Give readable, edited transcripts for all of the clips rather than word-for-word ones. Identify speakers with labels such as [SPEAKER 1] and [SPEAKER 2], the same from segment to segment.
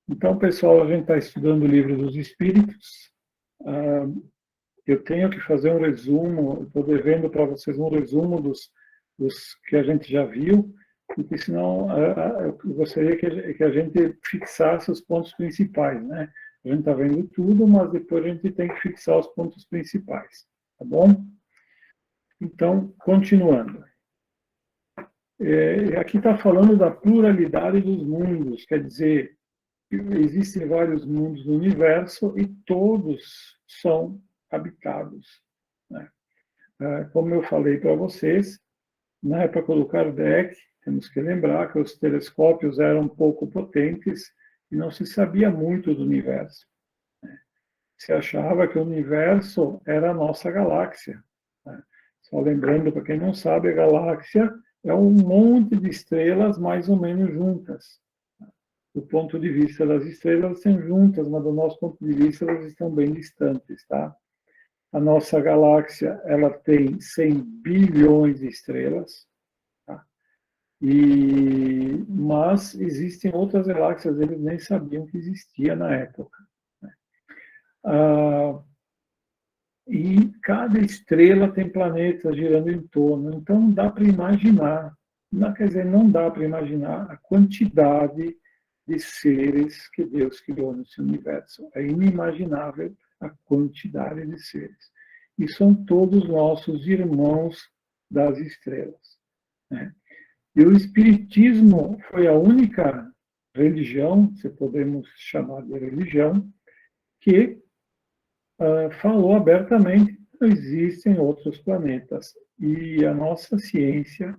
[SPEAKER 1] Então, pessoal, a gente está estudando o Livro dos Espíritos. Eu tenho que fazer um resumo, estou devendo para vocês um resumo dos que a gente já viu, porque senão eu gostaria que a gente fixasse os pontos principais, né? A gente está vendo tudo, mas depois a gente tem que fixar os pontos principais, tá bom? Então, continuando. Aqui está falando da pluralidade dos mundos, quer dizer, existem vários mundos no universo e todos são habitados, né? Como eu falei para vocês, na época do Kardec, temos que lembrar que os telescópios eram pouco potentes e não se sabia muito do universo. Se achava que o universo era a nossa galáxia, né? Só lembrando, para quem não sabe, a galáxia é um monte de estrelas mais ou menos juntas. Do ponto de vista das estrelas, estão juntas, mas do nosso ponto de vista, elas estão bem distantes, tá? A nossa galáxia, ela tem 100 bilhões de estrelas, tá? Mas existem outras galáxias, eles nem sabiam que existia na época, né? E cada estrela tem planetas girando em torno, então não dá para imaginar, quer dizer, não dá para imaginar a quantidade de seres que Deus criou nesse universo. É inimaginável a quantidade de seres. E são todos nossos irmãos das estrelas, né? E o Espiritismo foi a única religião, se podemos chamar de religião, que falou abertamente que não existem outros planetas. E a nossa ciência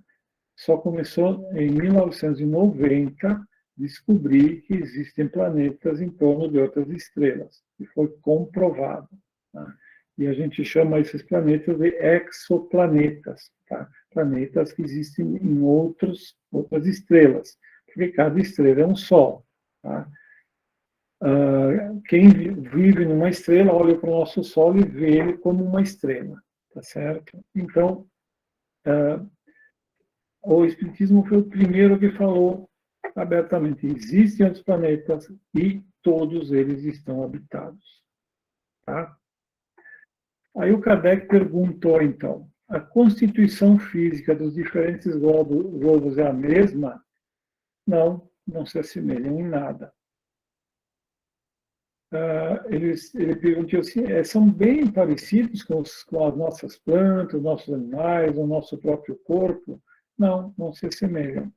[SPEAKER 1] só começou em 1990 descobrir que existem planetas em torno de outras estrelas. E foi comprovado, tá? E a gente chama esses planetas de exoplanetas, tá? Planetas que existem em outras estrelas, porque cada estrela é um Sol, tá? Quem vive numa estrela olha para o nosso Sol e vê ele como uma estrela, tá certo? Então, o Espiritismo foi o primeiro que falou abertamente: existem outros planetas e todos eles estão habitados, tá? Aí o Kardec perguntou, então, a constituição física dos diferentes globos é a mesma? Não, não se assemelham em nada. Ele perguntou assim, são bem parecidos com as nossas plantas, nossos animais, o nosso próprio corpo? Não, não se assemelham.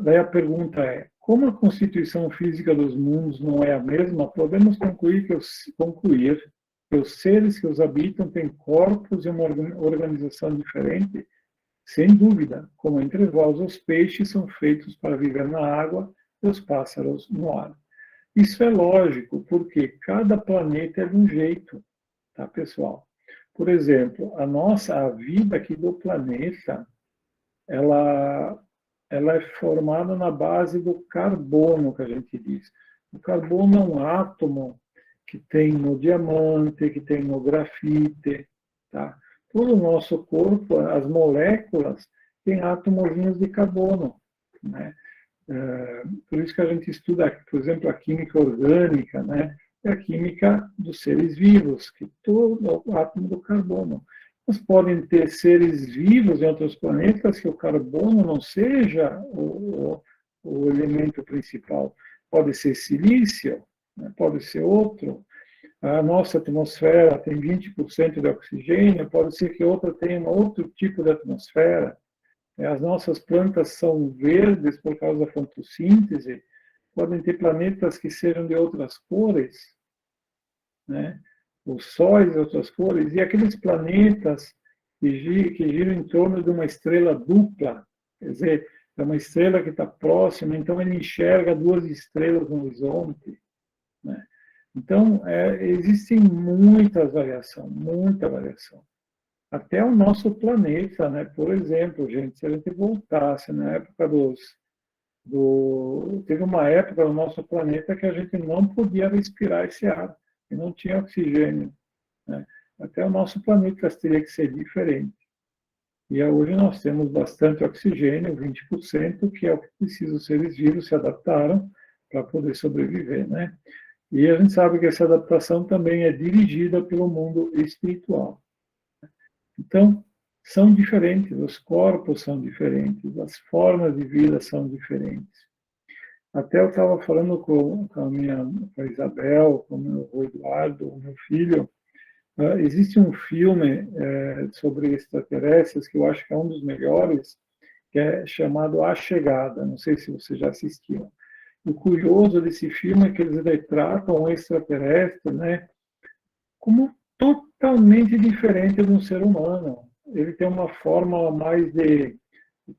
[SPEAKER 1] Daí a pergunta é, como a constituição física dos mundos não é a mesma, podemos concluir que os seres que os habitam têm corpos e uma organização diferente? Sem dúvida, como entre vós os peixes são feitos para viver na água e os pássaros no ar. Isso é lógico, porque cada planeta é de um jeito, tá, pessoal? Por exemplo, a vida aqui do planeta, ela é formada na base do carbono, que a gente diz. O carbono é um átomo que tem no diamante, que tem no grafite, tá? Todo o nosso corpo, as moléculas, têm átomozinhos de carbono, né? Por isso que a gente estuda, por exemplo, a química orgânica, né? É a química dos seres vivos, que todo é o átomo do carbono. Mas podem ter seres vivos em outros planetas que o carbono não seja o elemento principal. Pode ser silício, né? Pode ser outro. A nossa atmosfera tem 20% de oxigênio, pode ser que outra tenha um outro tipo de atmosfera. As nossas plantas são verdes por causa da fotossíntese, podem ter planetas que sejam de outras cores, né? Os sóis de outras cores, e aqueles planetas que giram em torno de uma estrela dupla, quer dizer, é uma estrela que está próxima, então ele enxerga duas estrelas no horizonte, né? Então, existem muita variação. Até o nosso planeta, né? Por exemplo, gente, se a gente voltasse na época teve uma época no nosso planeta que a gente não podia respirar esse ar, que não tinha oxigênio, né? Até o nosso planeta teria que ser diferente. E hoje nós temos bastante oxigênio, 20%, que é o que precisa. Os seres vivos se adaptaram, para poder sobreviver, né? E a gente sabe que essa adaptação também é dirigida pelo mundo espiritual. Então, são diferentes, os corpos são diferentes, as formas de vida são diferentes. Até eu estava falando com a Isabel, com o Eduardo, o meu filho, existe um filme sobre extraterrestres que eu acho que é um dos melhores, que é chamado A Chegada, não sei se você já assistiu. O curioso desse filme é que eles retratam o extraterrestre, né, como totalmente diferente de um ser humano. Ele tem uma forma mais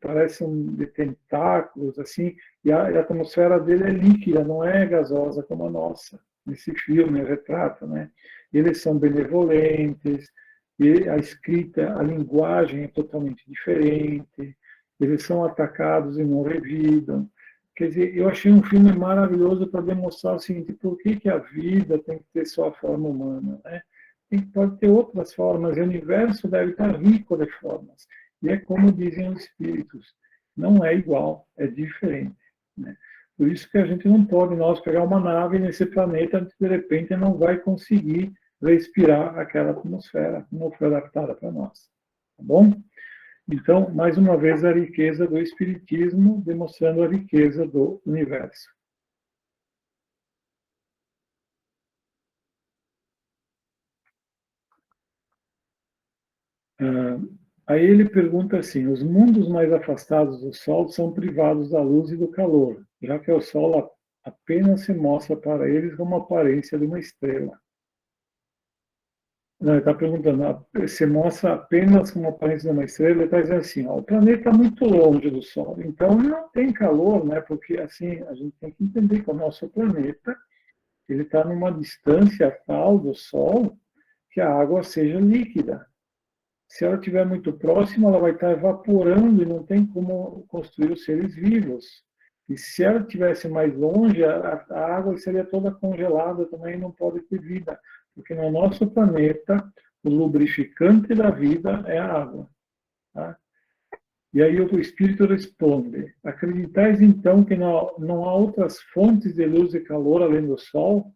[SPEAKER 1] parece de tentáculos, assim, e a atmosfera dele é líquida, não é gasosa como a nossa. Nesse filme retrata, né? Eles são benevolentes, e a escrita, a linguagem é totalmente diferente, eles são atacados e não revidam. Quer dizer, eu achei um filme maravilhoso para demonstrar o seguinte: por que a vida tem que ter só a forma humana, né? Pode ter outras formas, e o universo deve estar rico de formas. E é como dizem os espíritos, não é igual, é diferente, né? Por isso que a gente não pode, nós, pegar uma nave nesse planeta, de repente não vai conseguir respirar aquela atmosfera que não foi adaptada para nós. Tá bom? Então, mais uma vez, a riqueza do espiritismo, demonstrando a riqueza do universo. Aí ele pergunta assim: os mundos mais afastados do Sol são privados da luz e do calor, já que o Sol apenas se mostra para eles como a aparência de uma estrela. Não, ele está perguntando, se mostra apenas como a aparência de uma estrela, ele está dizendo assim: ó, o planeta é muito longe do Sol, então não tem calor, né? Porque assim a gente tem que entender que o nosso planeta ele está numa distância tal do Sol que a água seja líquida. Se ela estiver muito próxima, ela vai estar evaporando e não tem como construir os seres vivos. E se ela estivesse mais longe, a água seria toda congelada também e não pode ter vida. Porque no nosso planeta, o lubrificante da vida é a água. Tá? E aí o Espírito responde: acreditais então que não há outras fontes de luz e calor além do Sol?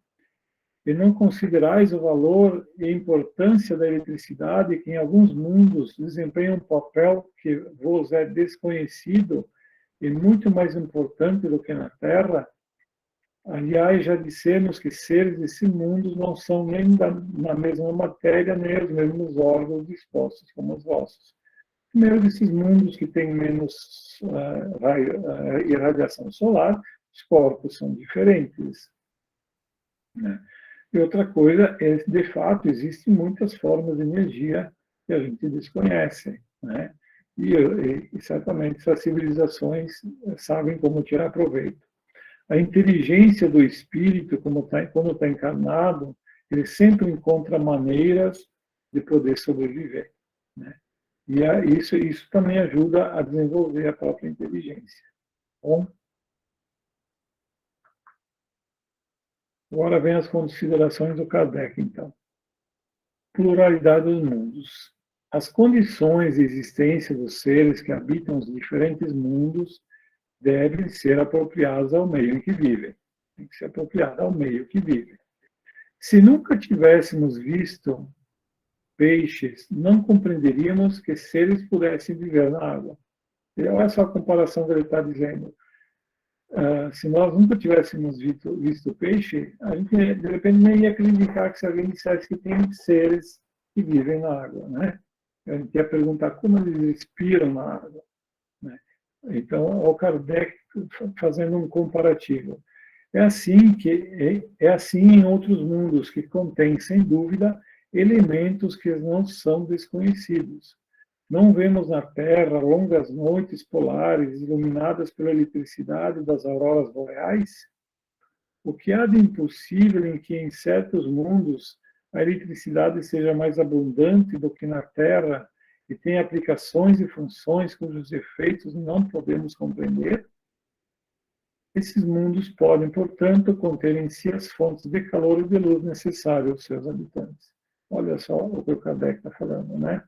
[SPEAKER 1] E não considerais o valor e a importância da eletricidade, que em alguns mundos desempenha um papel que vos é desconhecido e muito mais importante do que na Terra? Aliás, já dissemos que seres desse mundo não são nem na mesma matéria, nem os mesmos órgãos dispostos como os vossos. Primeiro, desses mundos que têm menos irradiação solar, os corpos são diferentes, né? E outra coisa é, de fato, existem muitas formas de energia que a gente desconhece, né? E certamente essas civilizações sabem como tirar proveito. A inteligência do espírito, quando está encarnado, ele sempre encontra maneiras de poder sobreviver, né? E isso também ajuda a desenvolver a própria inteligência. Bom, agora vem as considerações do Kardec, então. Pluralidade dos mundos. As condições de existência dos seres que habitam os diferentes mundos devem ser apropriadas ao meio em que vivem. Tem que ser apropriada ao meio que vivem. Se nunca tivéssemos visto peixes, não compreenderíamos que seres pudessem viver na água. E olha só a comparação que ele está dizendo. Se nós nunca tivéssemos visto peixe, a gente, de repente, nem ia acreditar que se alguém dissesse que tem seres que vivem na água, né? A gente ia perguntar como eles respiram na água, né? Então, o Kardec fazendo um comparativo. É assim em outros mundos que contêm, sem dúvida, elementos que não são desconhecidos. Não vemos na Terra longas noites polares iluminadas pela eletricidade das auroras boreais? O que há de impossível em que em certos mundos a eletricidade seja mais abundante do que na Terra e tenha aplicações e funções cujos efeitos não podemos compreender? Esses mundos podem, portanto, conter em si as fontes de calor e de luz necessárias aos seus habitantes. Olha só o que o Kardec está falando, né?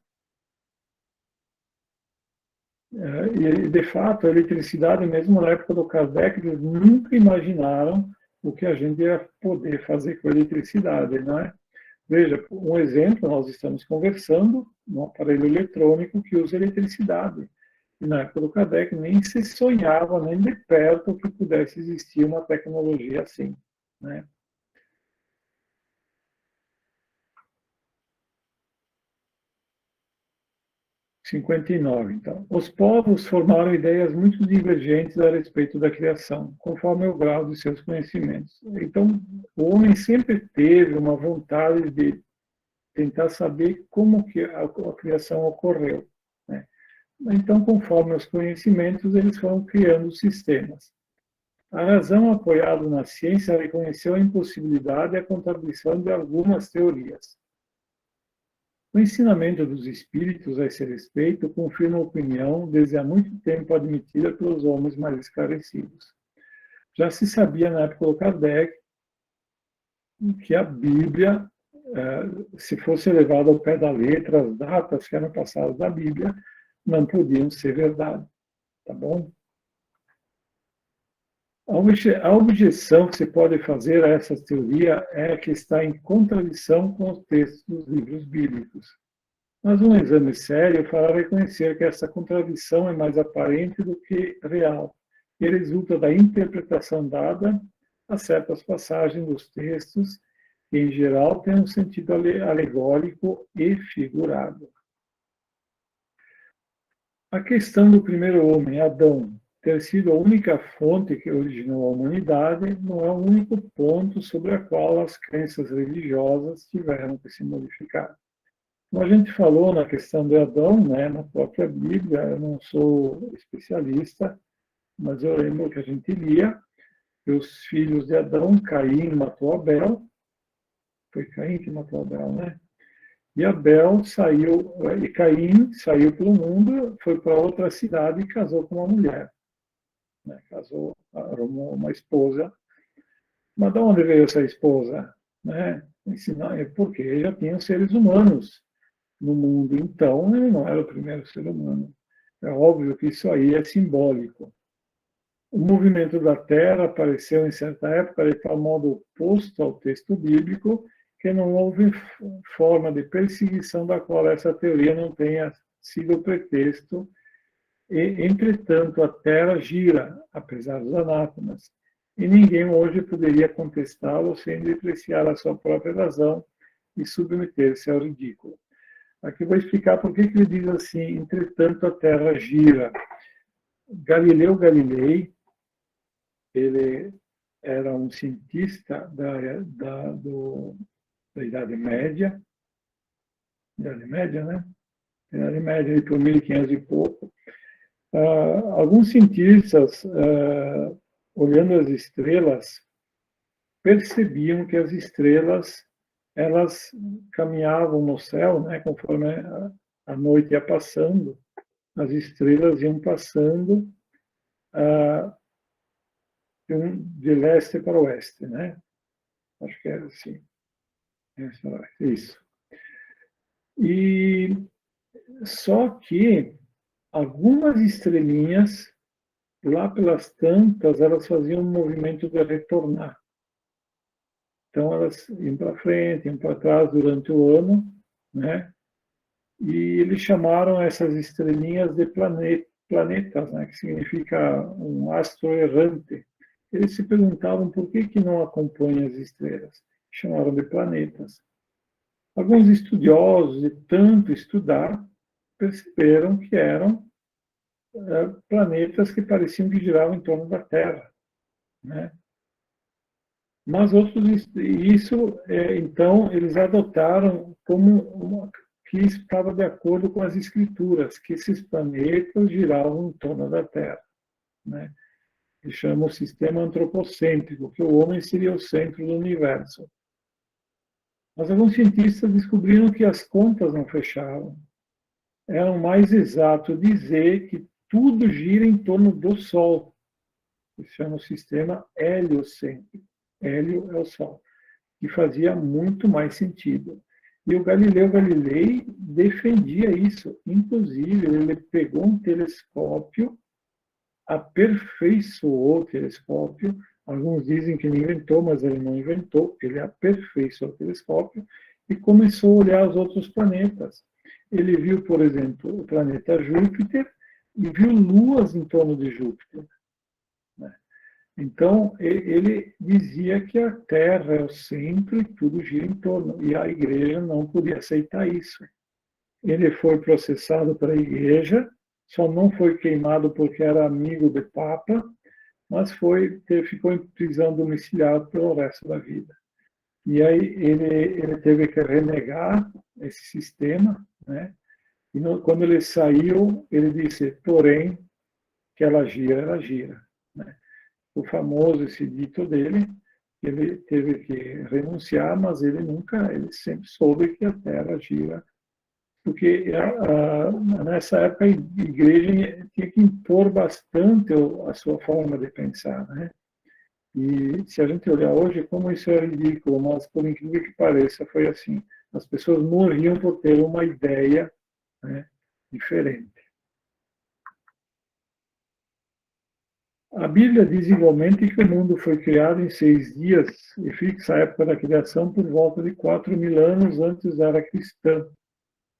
[SPEAKER 1] E, de fato, a eletricidade, mesmo na época do Kardec, eles nunca imaginaram o que a gente ia poder fazer com a eletricidade, não é? Veja, um exemplo, nós estamos conversando num aparelho eletrônico que usa eletricidade. E na época do Kardec nem se sonhava, nem de perto, que pudesse existir uma tecnologia assim, né? 59, então. Os povos formaram ideias muito divergentes a respeito da criação, conforme o grau de seus conhecimentos. Então, o homem sempre teve uma vontade de tentar saber como que a criação ocorreu, né? Então, conforme os conhecimentos, eles foram criando sistemas. A razão, apoiada na ciência, reconheceu a impossibilidade e a contradição de algumas teorias. O ensinamento dos espíritos a esse respeito confirma a opinião desde há muito tempo admitida pelos homens mais esclarecidos. Já se sabia na época do Kardec que a Bíblia, se fosse levada ao pé da letra, as datas que eram passadas da Bíblia não podiam ser verdade, tá bom? A objeção que se pode fazer a essa teoria é que está em contradição com os textos dos livros bíblicos. Mas um exame sério fará reconhecer que essa contradição é mais aparente do que real e resulta da interpretação dada a certas passagens dos textos que, em geral, têm um sentido alegórico e figurado. A questão do primeiro homem, Adão, ter sido a única fonte que originou a humanidade não é o único ponto sobre o qual as crenças religiosas tiveram que se modificar. Como a gente falou na questão de Adão, né, na própria Bíblia, eu não sou especialista, mas eu lembro que a gente lia que os filhos de Adão, Caim matou Abel, foi Caim que matou Abel, né? E Abel saiu, e Caim saiu pelo mundo, foi para outra cidade e casou com uma mulher. Né? Casou, arrumou uma esposa. Mas de onde veio essa esposa? Né? Porque já tinham seres humanos no mundo. Então, ele não era o primeiro ser humano. É óbvio que isso aí é simbólico. O movimento da Terra apareceu em certa época de tal modo oposto ao texto bíblico que não houve forma de perseguição da qual essa teoria não tenha sido o pretexto. E, entretanto, a Terra gira, apesar dos anátemas, e ninguém hoje poderia contestá-lo sem depreciar a sua própria razão e submeter-se ao ridículo. Aqui vou explicar por que ele diz assim, entretanto a Terra gira. Galileu Galilei, ele era um cientista da Idade Média, né? Idade Média, por 1500 e pouco. Alguns cientistas, olhando as estrelas, percebiam que as estrelas elas caminhavam no céu, né, conforme a noite ia passando, as estrelas iam passando de leste para oeste, né? Acho que era assim. Isso. E só que algumas estrelinhas, lá pelas tantas, elas faziam um movimento de retornar. Então, elas iam para frente, iam para trás durante o ano, né? E eles chamaram essas estrelinhas de planetas, né? Que significa um astro errante. Eles se perguntavam por que não acompanha as estrelas. Chamaram de planetas. Alguns estudiosos, de tanto estudar, perceberam que eram planetas que pareciam que giravam em torno da Terra, né? Mas outros, isso, então, eles adotaram como que estava de acordo com as escrituras, que esses planetas giravam em torno da Terra, né? Eles chamam o sistema antropocêntrico, que o homem seria o centro do universo. Mas alguns cientistas descobriram que as contas não fechavam. Era mais exato dizer que tudo gira em torno do Sol. Isso chama o sistema heliocêntrico. Hélio é o Sol. Que fazia muito mais sentido. E o Galileu Galilei defendia isso. Inclusive, ele pegou um telescópio, aperfeiçoou o telescópio. Alguns dizem que ele inventou, mas ele não inventou. Ele aperfeiçoou o telescópio e começou a olhar os outros planetas. Ele viu, por exemplo, o planeta Júpiter e viu luas em torno de Júpiter. Então, ele dizia que a Terra é o centro e tudo gira em torno. E a igreja não podia aceitar isso. Ele foi processado pela igreja, só não foi queimado porque era amigo do Papa, mas ficou em prisão domiciliar pelo resto da vida. E aí ele teve que renegar esse sistema, né? E quando ele saiu, ele disse, porém, que ela gira, né? O famoso esse dito dele, ele teve que renunciar, mas ele sempre soube que a Terra gira, porque nessa época a igreja tinha que impor bastante a sua forma de pensar, né? E se a gente olhar hoje, como isso é ridículo, mas por incrível que pareça, foi assim. As pessoas morriam por ter uma ideia, né, diferente. A Bíblia diz igualmente que o mundo foi criado em 6 dias e fixa a época da criação por volta de 4.000 anos antes da era cristã.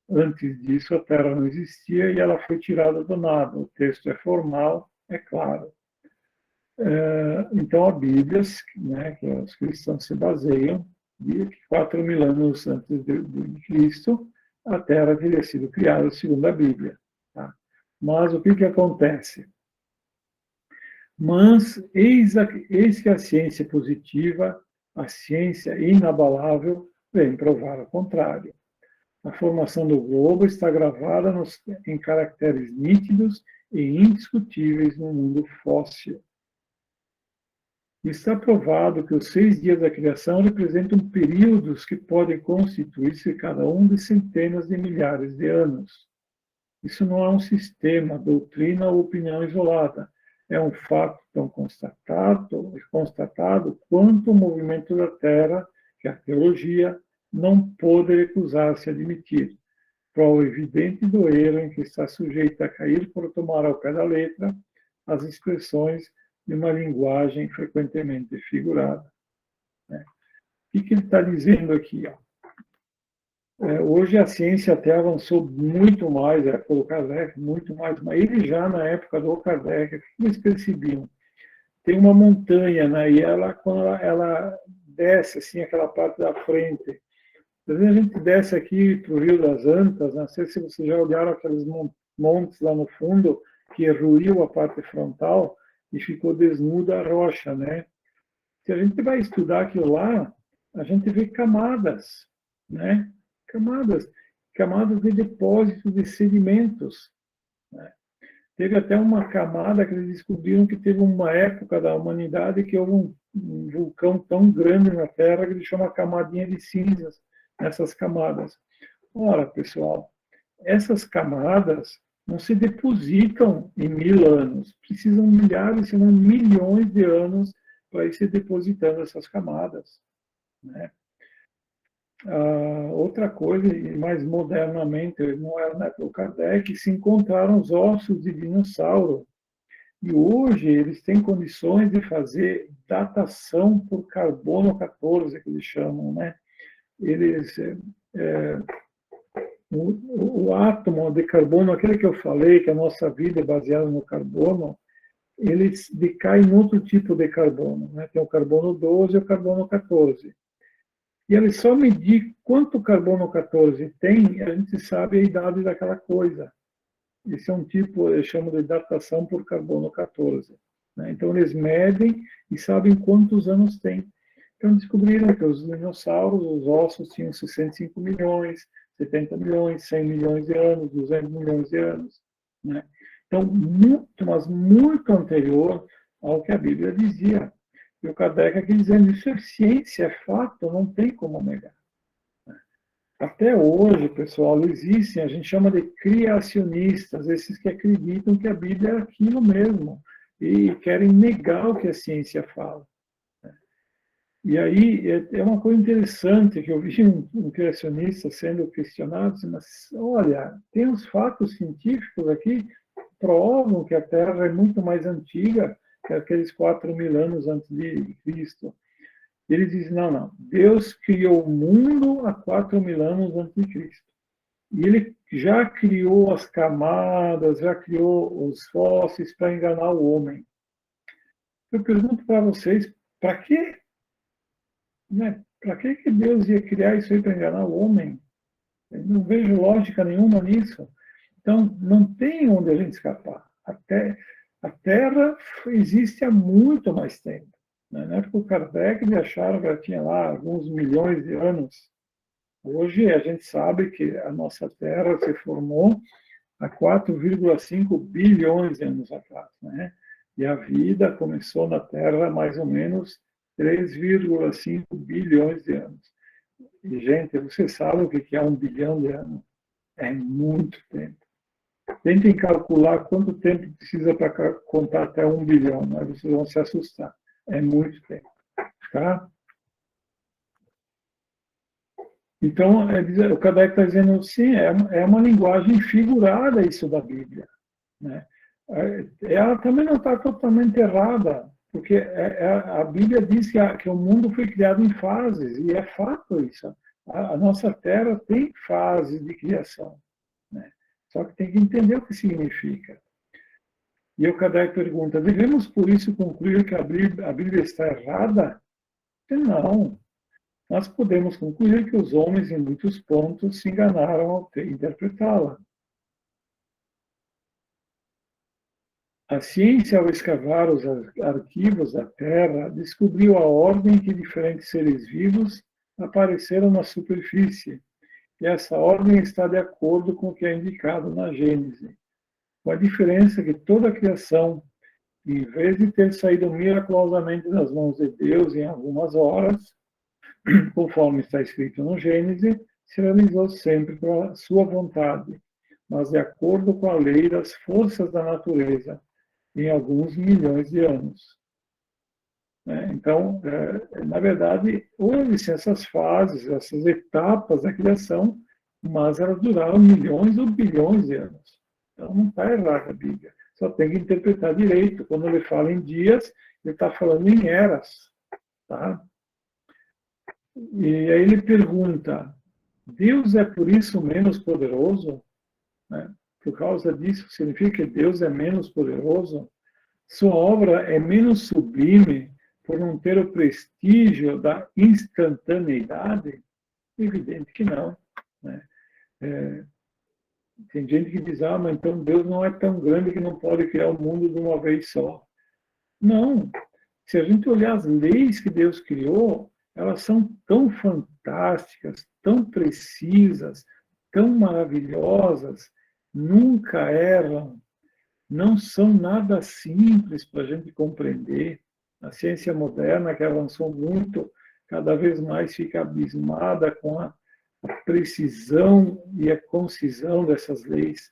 [SPEAKER 1] Antes disso, a Terra não existia e ela foi tirada do nada. O texto é formal, é claro. Então, a Bíblia, né, que os cristãos se baseiam, diz que 4.000 anos antes de Cristo, a Terra teria sido criada segundo a Bíblia. Tá? Mas o que acontece? Mas eis que a ciência positiva, a ciência inabalável, vem provar o contrário. A formação do globo está gravada em caracteres nítidos e indiscutíveis no mundo fóssil. Está provado que os 6 dias da criação representam períodos que podem constituir-se cada um de centenas de milhares de anos. Isso não é um sistema, doutrina ou opinião isolada. É um fato tão constatado quanto o movimento da Terra, que a teologia não pôde recusar-se a admitir. Prova evidente do erro em que está sujeita a cair por tomar ao pé da letra as expressões de uma linguagem frequentemente figurada. Né? O que ele está dizendo aqui? Hoje a ciência até avançou muito mais, pelo Kardec, muito mais, mas ele já na época do Kardec, o que eles percebiam? Tem uma montanha, né, e quando ela desce, assim, aquela parte da frente, às vezes a gente desce aqui para o Rio das Antas, não sei se vocês já olharam aqueles montes lá no fundo, que ruiu a parte frontal e ficou desnuda a rocha, né? Se a gente vai estudar aquilo lá, a gente vê camadas, né? Camadas de depósitos de sedimentos. Né? Teve até uma camada que eles descobriram que teve uma época da humanidade que houve um vulcão tão grande na Terra que deixou uma camadinha de cinzas nessas camadas. Ora, pessoal, essas camadas não se depositam em 1.000 anos, precisam milhares, se não milhões de anos para ir se depositando essas camadas. Né? Outra coisa, e mais modernamente, não era na época do Kardec, se encontraram os ossos de dinossauro. E hoje eles têm condições de fazer datação por carbono 14, que eles chamam, né? O átomo de carbono, aquele que eu falei, que a nossa vida é baseada no carbono, eles decaem em outro tipo de carbono. Né? Tem o carbono 12 e o carbono 14. E ele só medir quanto carbono 14 tem, a gente sabe a idade daquela coisa. Esse é um tipo, eu chamo de datação por carbono 14. Né? Então, eles medem e sabem quantos anos tem. Então, descobriram que os dinossauros, os ossos, tinham 65 milhões, 70 milhões, 100 milhões de anos, 200 milhões de anos. Né? Então, muito, mas muito anterior ao que a Bíblia dizia. E o Kardec aqui dizendo, isso é ciência, é fato, não tem como negar. Até hoje, pessoal, existem, a gente chama de criacionistas, esses que acreditam que a Bíblia é aquilo mesmo, e querem negar o que a ciência fala. E aí é uma coisa interessante que eu vi um criacionista sendo questionado, dizendo, mas olha, tem uns fatos científicos aqui que provam que a Terra é muito mais antiga que aqueles 4.000 anos antes de Cristo. Ele diz, não, Deus criou o mundo há 4.000 anos antes de Cristo. E ele já criou as camadas, já criou os fósseis para enganar o homem. Eu pergunto para vocês, para quê? Né? Para que Deus ia criar isso aí para enganar o homem? Eu não vejo lógica nenhuma nisso. Então, não tem onde a gente escapar. A Terra existe há muito mais tempo. Na época do Kardec, eles acharam que ela tinha lá alguns milhões de anos. Hoje, a gente sabe que a nossa Terra se formou há 4,5 bilhões de anos atrás. Né? E a vida começou na Terra mais ou menos 3,5 bilhões de anos. E, gente, você sabe o que é 1 bilhão de anos? É muito tempo. Tentem calcular quanto tempo precisa para contar até 1 bilhão, mas vocês vão se assustar. É muito tempo. Tá? Então, o Kardec está dizendo, sim, é uma linguagem figurada isso da Bíblia. Né? Ela também não está totalmente errada, porque a Bíblia diz que o mundo foi criado em fases, e é fato isso. A nossa Terra tem fases de criação. Né? Só que tem que entender o que significa. E o Kardec pergunta, devemos por isso concluir que a Bíblia está errada? Não. Nós podemos concluir que os homens, em muitos pontos, se enganaram ao interpretá-la. A ciência, ao escavar os arquivos da Terra, descobriu a ordem que diferentes seres vivos apareceram na superfície. E essa ordem está de acordo com o que é indicado na Gênese. Com a diferença que toda a criação, em vez de ter saído miraculosamente das mãos de Deus em algumas horas, conforme está escrito no Gênese, se realizou sempre pela sua vontade, mas de acordo com a lei das forças da natureza, em alguns milhões de anos. Então, na verdade, houve-se essas fases, essas etapas da criação, mas elas duraram milhões ou bilhões de anos. Então, não está errada a Bíblia. Só tem que interpretar direito. Quando ele fala em dias, ele está falando em eras. Tá? E aí ele pergunta, Deus é por isso menos poderoso? Né? Por causa disso, significa que Deus é menos poderoso? Sua obra é menos sublime por não ter o prestígio da instantaneidade? Evidente que não. Né? Tem gente que diz, mas então Deus não é tão grande que não pode criar o mundo de uma vez só. Não. Se a gente olhar as leis que Deus criou, elas são tão fantásticas, tão precisas, tão maravilhosas, nunca erram, não são nada simples para a gente compreender. A ciência moderna, que avançou muito, cada vez mais fica abismada com a precisão e a concisão dessas leis.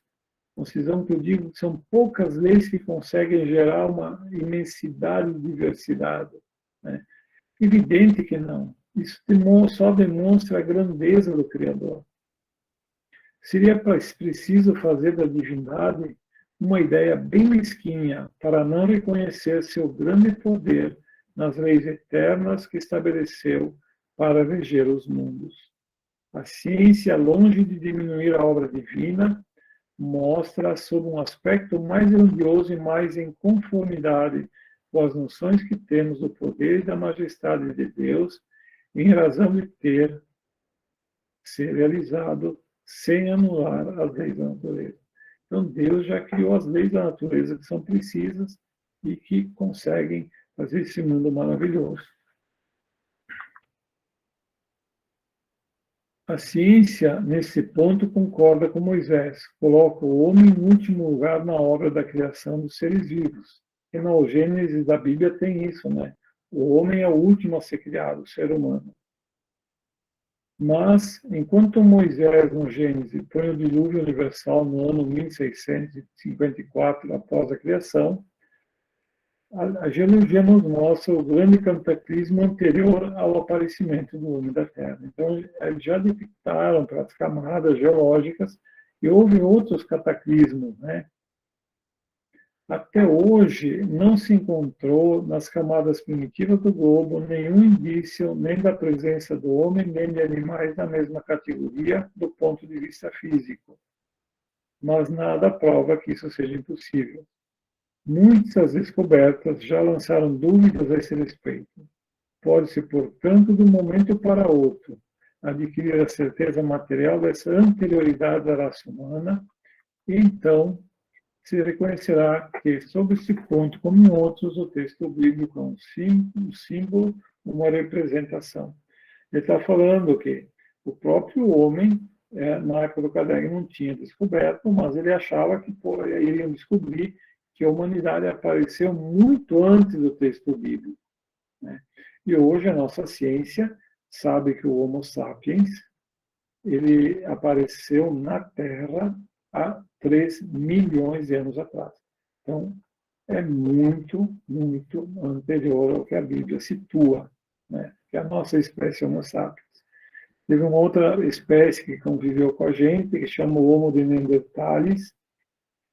[SPEAKER 1] Concisão que eu digo que são poucas leis que conseguem gerar uma imensidade de diversidade. Né? Evidente que não. Isso só demonstra a grandeza do Criador. Seria preciso fazer da divindade uma ideia bem mesquinha para não reconhecer seu grande poder nas leis eternas que estabeleceu para reger os mundos. A ciência, longe de diminuir a obra divina, mostra sob um aspecto mais grandioso e mais em conformidade com as noções que temos do poder e da majestade de Deus, em razão de ser realizado sem anular as leis da natureza. Então, Deus já criou as leis da natureza que são precisas e que conseguem fazer esse mundo maravilhoso. A ciência, nesse ponto, concorda com Moisés, coloca o homem em último lugar na obra da criação dos seres vivos. E na Gênesis da Bíblia tem isso, né? O homem é o último a ser criado, o ser humano. Mas, enquanto Moisés, no Gênesis, põe o dilúvio universal no ano 1654 após a criação, A geologia nos mostra o grande cataclismo anterior ao aparecimento do homem da Terra. Então, eles já detectaram pelas camadas geológicas e houve outros cataclismos, né? Até hoje, não se encontrou nas camadas primitivas do globo nenhum indício nem da presença do homem, nem de animais na mesma categoria do ponto de vista físico. Mas nada prova que isso seja impossível. Muitas descobertas já lançaram dúvidas a esse respeito. Pode-se, portanto, de um momento para outro, adquirir a certeza material dessa anterioridade da raça humana, e então se reconhecerá que, sob esse ponto, como em outros, o texto bíblico é um símbolo, uma representação. Ele está falando que o próprio homem, na época do Kardec, não tinha descoberto, mas ele achava que iriam descobrir que a humanidade apareceu muito antes do texto bíblico, né? E hoje a nossa ciência sabe que o Homo sapiens ele apareceu na Terra há 3 milhões de anos atrás. Então, é muito, muito anterior ao que a Bíblia situa, né? Que a nossa espécie Homo sapiens. Teve uma outra espécie que conviveu com a gente, que chama o Homo de Neanderthalis,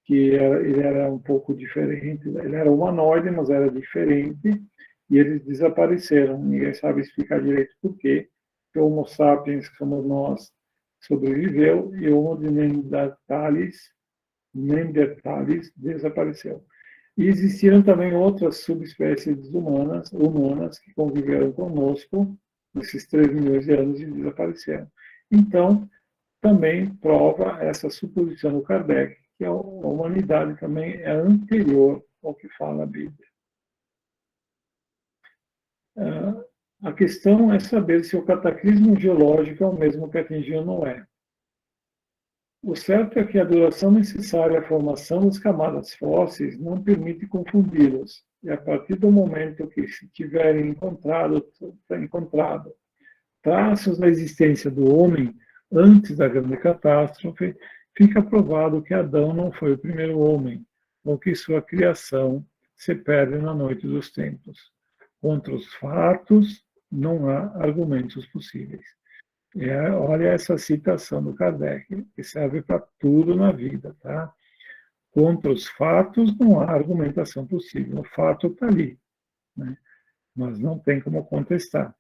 [SPEAKER 1] que ele era um pouco diferente, ele era humanoide, mas era diferente, e eles desapareceram. Ninguém sabe explicar direito por quê. O Homo sapiens, que somos nós, sobreviveu, e o Homo de Neanderthalis desapareceu. E existiram também outras subespécies humanas que conviveram conosco nesses 3 milhões de anos e desapareceram. Então, também prova essa suposição do Kardec, que a humanidade também é anterior ao que fala a Bíblia. A questão é saber se o cataclismo geológico é o mesmo que atingiu Noé. O certo é que a duração necessária à formação das camadas fósseis não permite confundi-los, e a partir do momento que se tiverem encontrado traços da existência do homem antes da grande catástrofe, fica provado que Adão não foi o primeiro homem, ou que sua criação se perde na noite dos tempos. Contra os fatos, não há argumentos possíveis. Olha essa citação do Kardec, que serve para tudo na vida, tá? Contra os fatos, não há argumentação possível. O fato está ali, né? Mas não tem como contestar.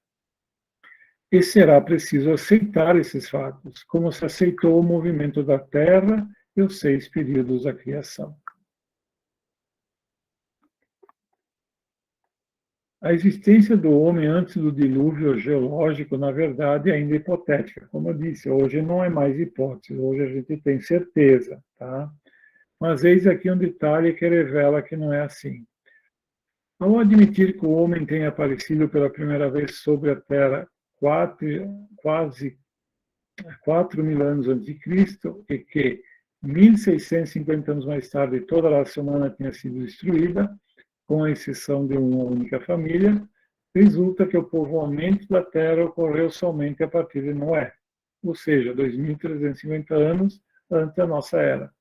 [SPEAKER 1] E será preciso aceitar esses fatos, como se aceitou o movimento da Terra e os 6 períodos da criação. A existência do homem antes do dilúvio geológico, na verdade, é ainda hipotética. Como eu disse, hoje não é mais hipótese, hoje a gente tem certeza, tá? Mas eis aqui um detalhe que revela que não é assim. Ao admitir que o homem tenha aparecido pela primeira vez sobre a Terra quase 4.000 anos antes de Cristo e que 1.650 anos mais tarde toda a raça humana tinha sido destruída, com exceção de uma única família, resulta que o povoamento da Terra ocorreu somente a partir de Noé, ou seja, 2.350 anos antes da nossa era.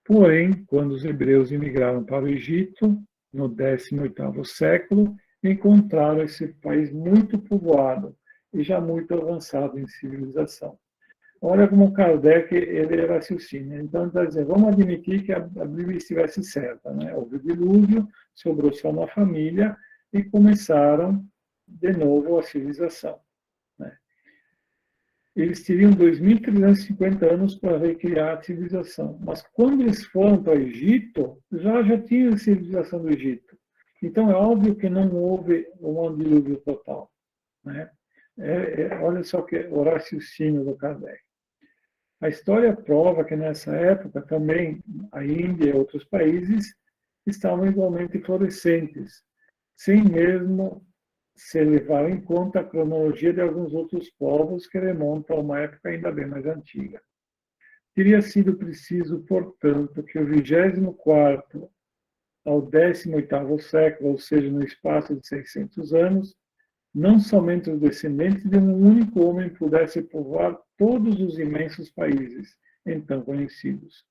[SPEAKER 1] Porém, quando os hebreus imigraram para o Egito, no 18º século, encontraram esse país muito povoado e já muito avançado em civilização. Olha como Kardec ele raciocina. Então, está dizendo, vamos admitir que a Bíblia estivesse certa, né? Houve o dilúvio, sobrou só uma família e começaram de novo a civilização, né? Eles teriam 2.350 anos para recriar a civilização. Mas quando eles foram para o Egito, já tinha a civilização do Egito. Então, é óbvio que não houve um dilúvio total, né? Olha só que o raciocínio do Kardec. A história prova que nessa época também a Índia e outros países estavam igualmente florescentes, sem mesmo se levar em conta a cronologia de alguns outros povos que remontam a uma época ainda bem mais antiga. Teria sido preciso, portanto, que o 24º ao 18º século, ou seja, no espaço de 600 anos, não somente os descendentes de um único homem pudessem povoar todos os imensos países então conhecidos.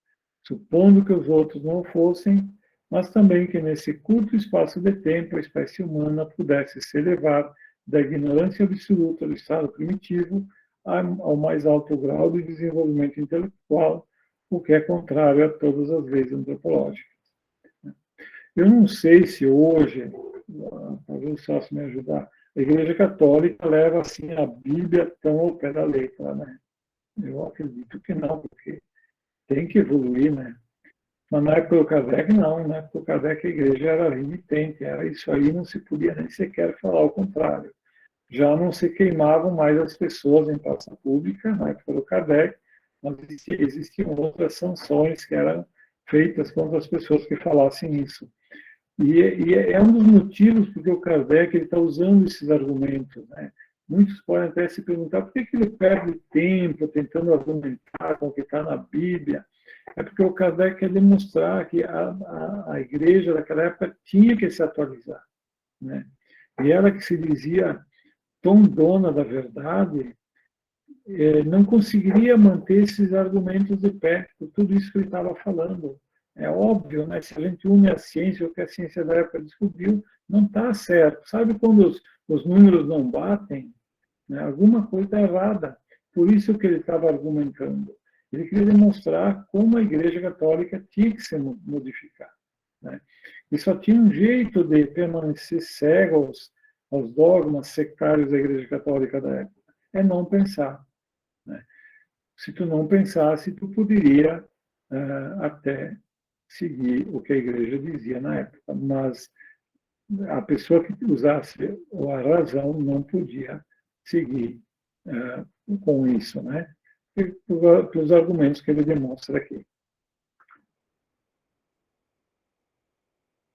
[SPEAKER 1] Supondo que os outros não fossem, mas também que nesse curto espaço de tempo a espécie humana pudesse se elevar da ignorância absoluta do estado primitivo ao mais alto grau de desenvolvimento intelectual, o que é contrário a todas as leis antropológicas. Eu não sei se hoje, talvez o Celso me ajudar, a Igreja Católica leva assim a Bíblia tão ao pé da letra, né? Eu acredito que não, porque tem que evoluir, né? Mas na época do Kardec, não. Na época do Kardec, a igreja era remitente, era isso aí, não se podia nem sequer falar o contrário. Já não se queimavam mais as pessoas em praça pública, na época do Kardec, mas existiam outras sanções que eram feitas contra as pessoas que falassem isso. E é um dos motivos porque o Kardec está usando esses argumentos, né? Muitos podem até se perguntar por que ele perde tempo tentando argumentar com o que está na Bíblia. É porque o Kardec quer demonstrar que a igreja daquela época tinha que se atualizar, né? E ela que se dizia tão dona da verdade, não conseguiria manter esses argumentos de pé, por tudo isso que ele estava falando. É óbvio, né? Se a gente une a ciência, o que a ciência da época descobriu, não está certo. Sabe quando os números não batem? Né? Alguma coisa está errada. Por isso que ele estava argumentando. Ele queria demonstrar como a Igreja Católica tinha que se modificar, né? E só tinha um jeito de permanecer cego aos dogmas sectários da Igreja Católica da época, é não pensar, né? Se tu não pensasse, tu poderia até seguir o que a Igreja dizia na época, mas a pessoa que usasse a razão não podia seguir com isso, né? Pelos argumentos que ele demonstra aqui.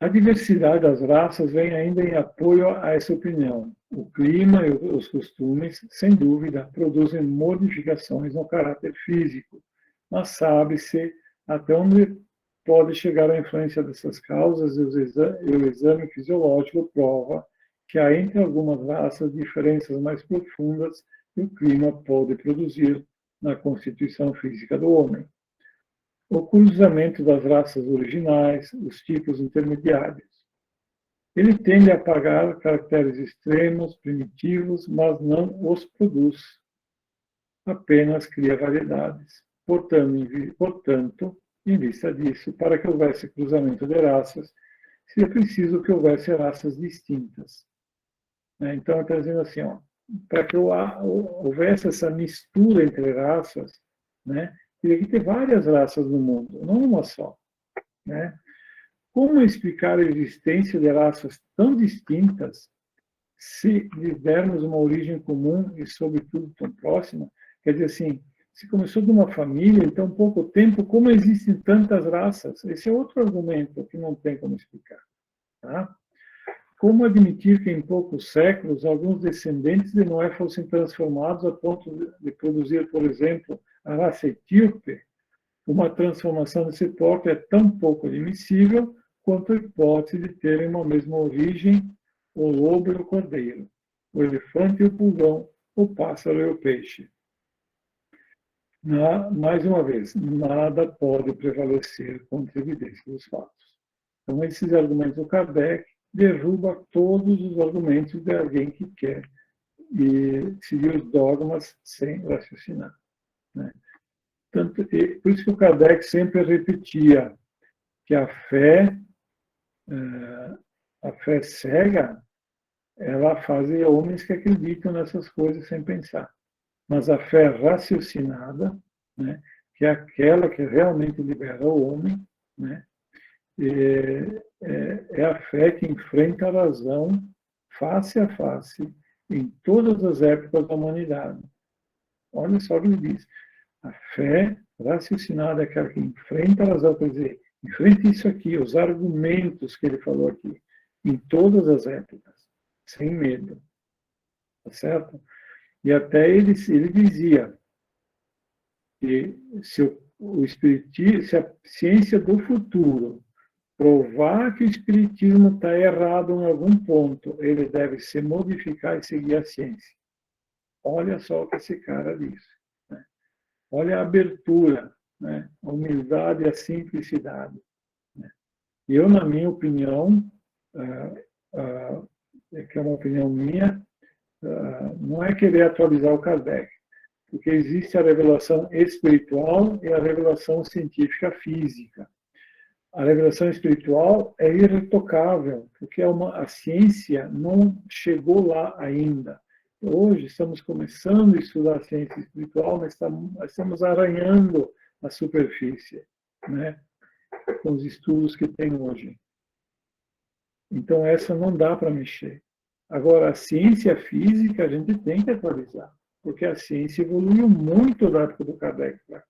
[SPEAKER 1] A diversidade das raças vem ainda em apoio a essa opinião. O clima e os costumes, sem dúvida, produzem modificações no caráter físico, mas sabe-se até onde pode chegar a influência dessas causas e o exame fisiológico prova que há entre algumas raças diferenças mais profundas que o clima pode produzir na constituição física do homem. O cruzamento das raças originais, os tipos intermediários. Ele tende a apagar caracteres extremos, primitivos, mas não os produz. Apenas cria variedades. Portanto, em vista disso, para que houvesse cruzamento de raças, seria preciso que houvesse raças distintas. Então, está dizendo assim, para que houvesse essa mistura entre raças, né, teria que ter várias raças no mundo, não uma só, né? Como explicar a existência de raças tão distintas se lhes dermos uma origem comum e, sobretudo, tão próxima? Quer dizer assim, se começou de uma família em tão pouco tempo, como existem tantas raças? Esse é outro argumento que não tem como explicar, tá? Como admitir que em poucos séculos alguns descendentes de Noé fossem transformados a ponto de produzir, por exemplo, a raça etíope? Uma transformação desse porte é tão pouco admissível quanto a hipótese de terem uma mesma origem o lobo e o cordeiro, o elefante e o pulgão, o pássaro e o peixe. Mais uma vez, nada pode prevalecer contra a evidência dos fatos. Então, esses argumentos do Kardec derruba todos os argumentos de alguém que quer seguir os dogmas sem raciocinar, né? Por isso que o Kardec sempre repetia que a fé cega, ela faz homens que acreditam nessas coisas sem pensar. Mas a fé raciocinada, né, que é aquela que realmente libera o homem, né, é a fé que enfrenta a razão face a face em todas as épocas da humanidade. Olha só o que ele diz. A fé raciocinada é aquela que enfrenta a razão, quer dizer, enfrenta isso aqui, os argumentos que ele falou aqui, em todas as épocas, sem medo. Tá certo? E até ele dizia que se a ciência do futuro provar que o espiritismo está errado em algum ponto, ele deve se modificar e seguir a ciência. Olha só o que esse cara disse. Né? Olha a abertura, né? A humildade e a simplicidade. Né? Eu, na minha opinião, que é uma opinião minha, não é querer atualizar o Kardec, porque existe a revelação espiritual e a revelação científica física. A revelação espiritual é irretocável, porque a ciência não chegou lá ainda. Hoje estamos começando a estudar a ciência espiritual, mas estamos arranhando a superfície, né, com os estudos que tem hoje. Então, essa não dá para mexer. Agora, a ciência física a gente tem que atualizar, porque a ciência evoluiu muito da época do Kardec para cá.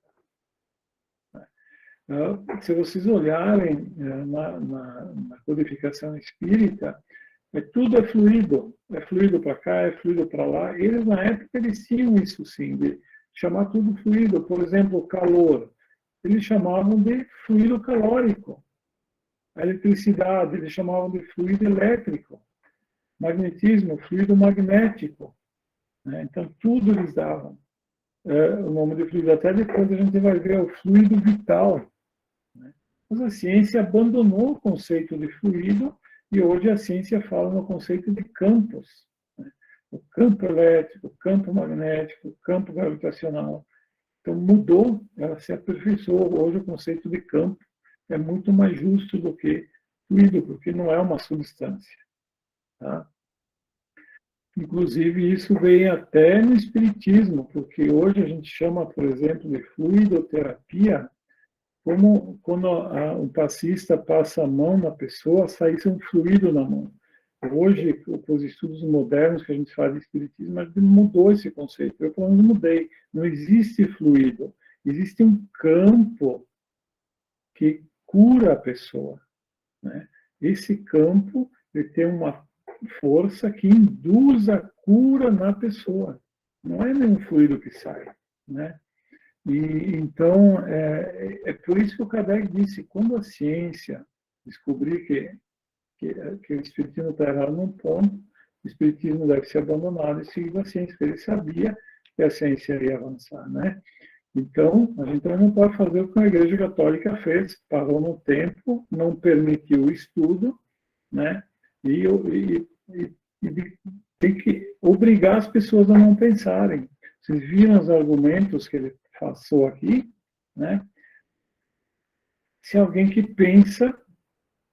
[SPEAKER 1] Se vocês olharem na codificação espírita, tudo é fluido para cá, é fluido para lá. Eles, na época, eles tinham isso sim, de chamar tudo fluido. Por exemplo, calor, eles chamavam de fluido calórico. A eletricidade, eles chamavam de fluido elétrico. Magnetismo, fluido magnético. Né? Então, tudo eles davam o nome de fluido. Até depois a gente vai ver o fluido vital. Né? Mas a ciência abandonou o conceito de fluido e hoje a ciência fala no conceito de campos. Né? O campo elétrico, o campo magnético, o campo gravitacional. Então, mudou, ela se aperfeiçoou. Hoje o conceito de campo é muito mais justo do que fluido, porque não é uma substância. Tá? Inclusive, isso vem até no espiritismo, porque hoje a gente chama, por exemplo, de fluidoterapia, como quando um passista passa a mão na pessoa, saísse um fluido na mão. Hoje, com os estudos modernos que a gente faz de espiritismo, a gente mudou esse conceito. Eu, pelo menos, mudei. Não existe fluido. Existe um campo que cura a pessoa. Né? Esse campo ele tem uma força que induz a cura na pessoa. Não é nenhum fluido que sai. Né? E, então, é por isso que o Kardec disse, quando a ciência descobrir que o espiritismo está errado num ponto, o espiritismo deve ser abandonado e seguir a ciência, porque ele sabia que a ciência ia avançar. Né? Então, a gente também não pode fazer o que a Igreja Católica fez, parou no tempo, não permitiu o estudo, né? E tem que obrigar as pessoas a não pensarem. Vocês viram os argumentos que ele passou aqui, né? Se alguém que pensa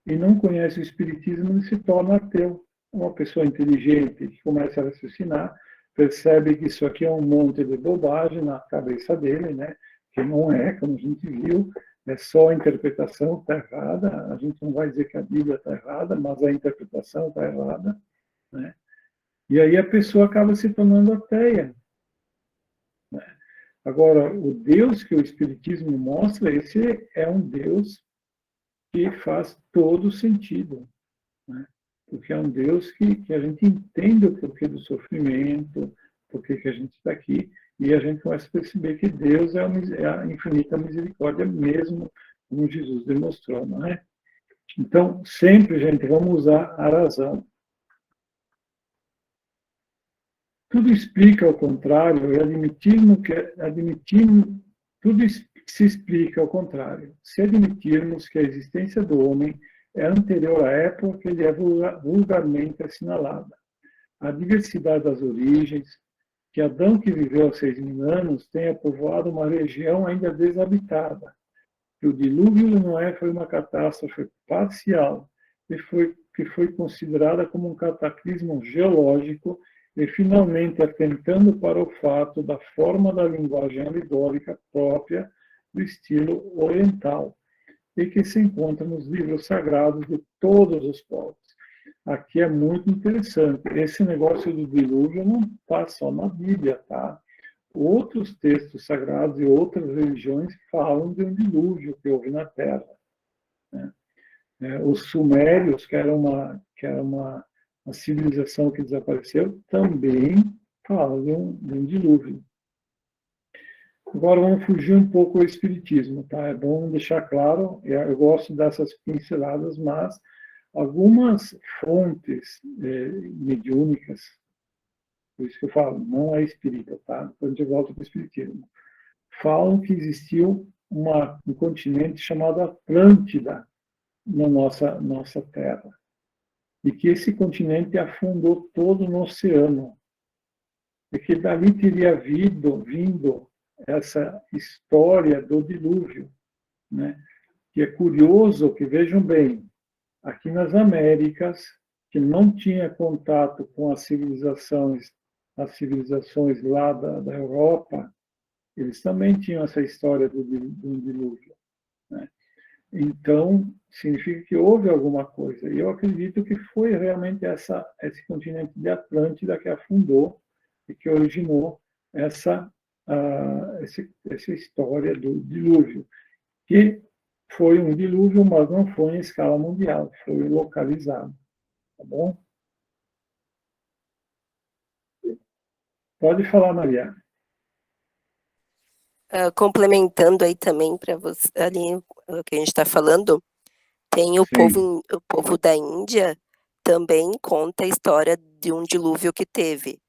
[SPEAKER 1] e não conhece o Espiritismo, ele se torna ateu. Uma pessoa inteligente que começa a raciocinar, percebe que isso aqui é um monte de bobagem na cabeça dele, né? Que não é, como a gente viu, é só a interpretação está errada. A gente não vai dizer que a Bíblia está errada, mas a interpretação está errada, né? E aí a pessoa acaba se tornando ateia. Né? Agora, o Deus que o Espiritismo mostra, esse é um Deus que faz todo sentido. Né? Porque é um Deus que a gente entende o porquê do sofrimento, porquê que a gente está aqui, e a gente começa a perceber que Deus é a infinita misericórdia mesmo, como Jesus demonstrou, não é? Então, sempre, gente, vamos usar a razão. Tudo explica ao contrário, e tudo se explica ao contrário. Se admitirmos que a existência do homem é anterior à época que ele é vulgarmente assinalada. A diversidade das origens, que Adão, que viveu há 6.000 anos, tenha povoado uma região ainda desabitada, que o dilúvio de Noé foi uma catástrofe parcial, que foi considerada como um cataclismo geológico e, finalmente, atentando para o fato da forma da linguagem alegórica própria do estilo oriental, e que se encontra nos livros sagrados de todos os povos. Aqui é muito interessante. Esse negócio do dilúvio não está só na Bíblia, tá? Outros textos sagrados e outras religiões falam de um dilúvio que houve na Terra. Né? Os sumérios, que era uma civilização que desapareceu, também falam de um dilúvio. Agora vamos fugir um pouco do espiritismo, tá? É bom deixar claro, eu gosto dessas pinceladas, mas algumas fontes mediúnicas, por isso que eu falo, não é espírita, tá? Depois a gente volta para o espiritismo. Falam que existiu um continente chamado Atlântida, na nossa Terra. E que esse continente afundou todo no oceano. E que dali teria vindo essa história do dilúvio, né? Que é curioso que, vejam bem, aqui nas Américas, que não tinha contato com as civilizações lá da Europa, eles também tinham essa história do dilúvio, né? Então, significa que houve alguma coisa. E eu acredito que foi realmente esse continente de Atlântida que afundou e que originou essa história do dilúvio, que foi um dilúvio, mas não foi em escala mundial, foi localizado. Tá bom? Pode falar, Maria.
[SPEAKER 2] Complementando aí também para você ali o que a gente está falando, tem o povo da Índia também conta a história de um dilúvio que teve.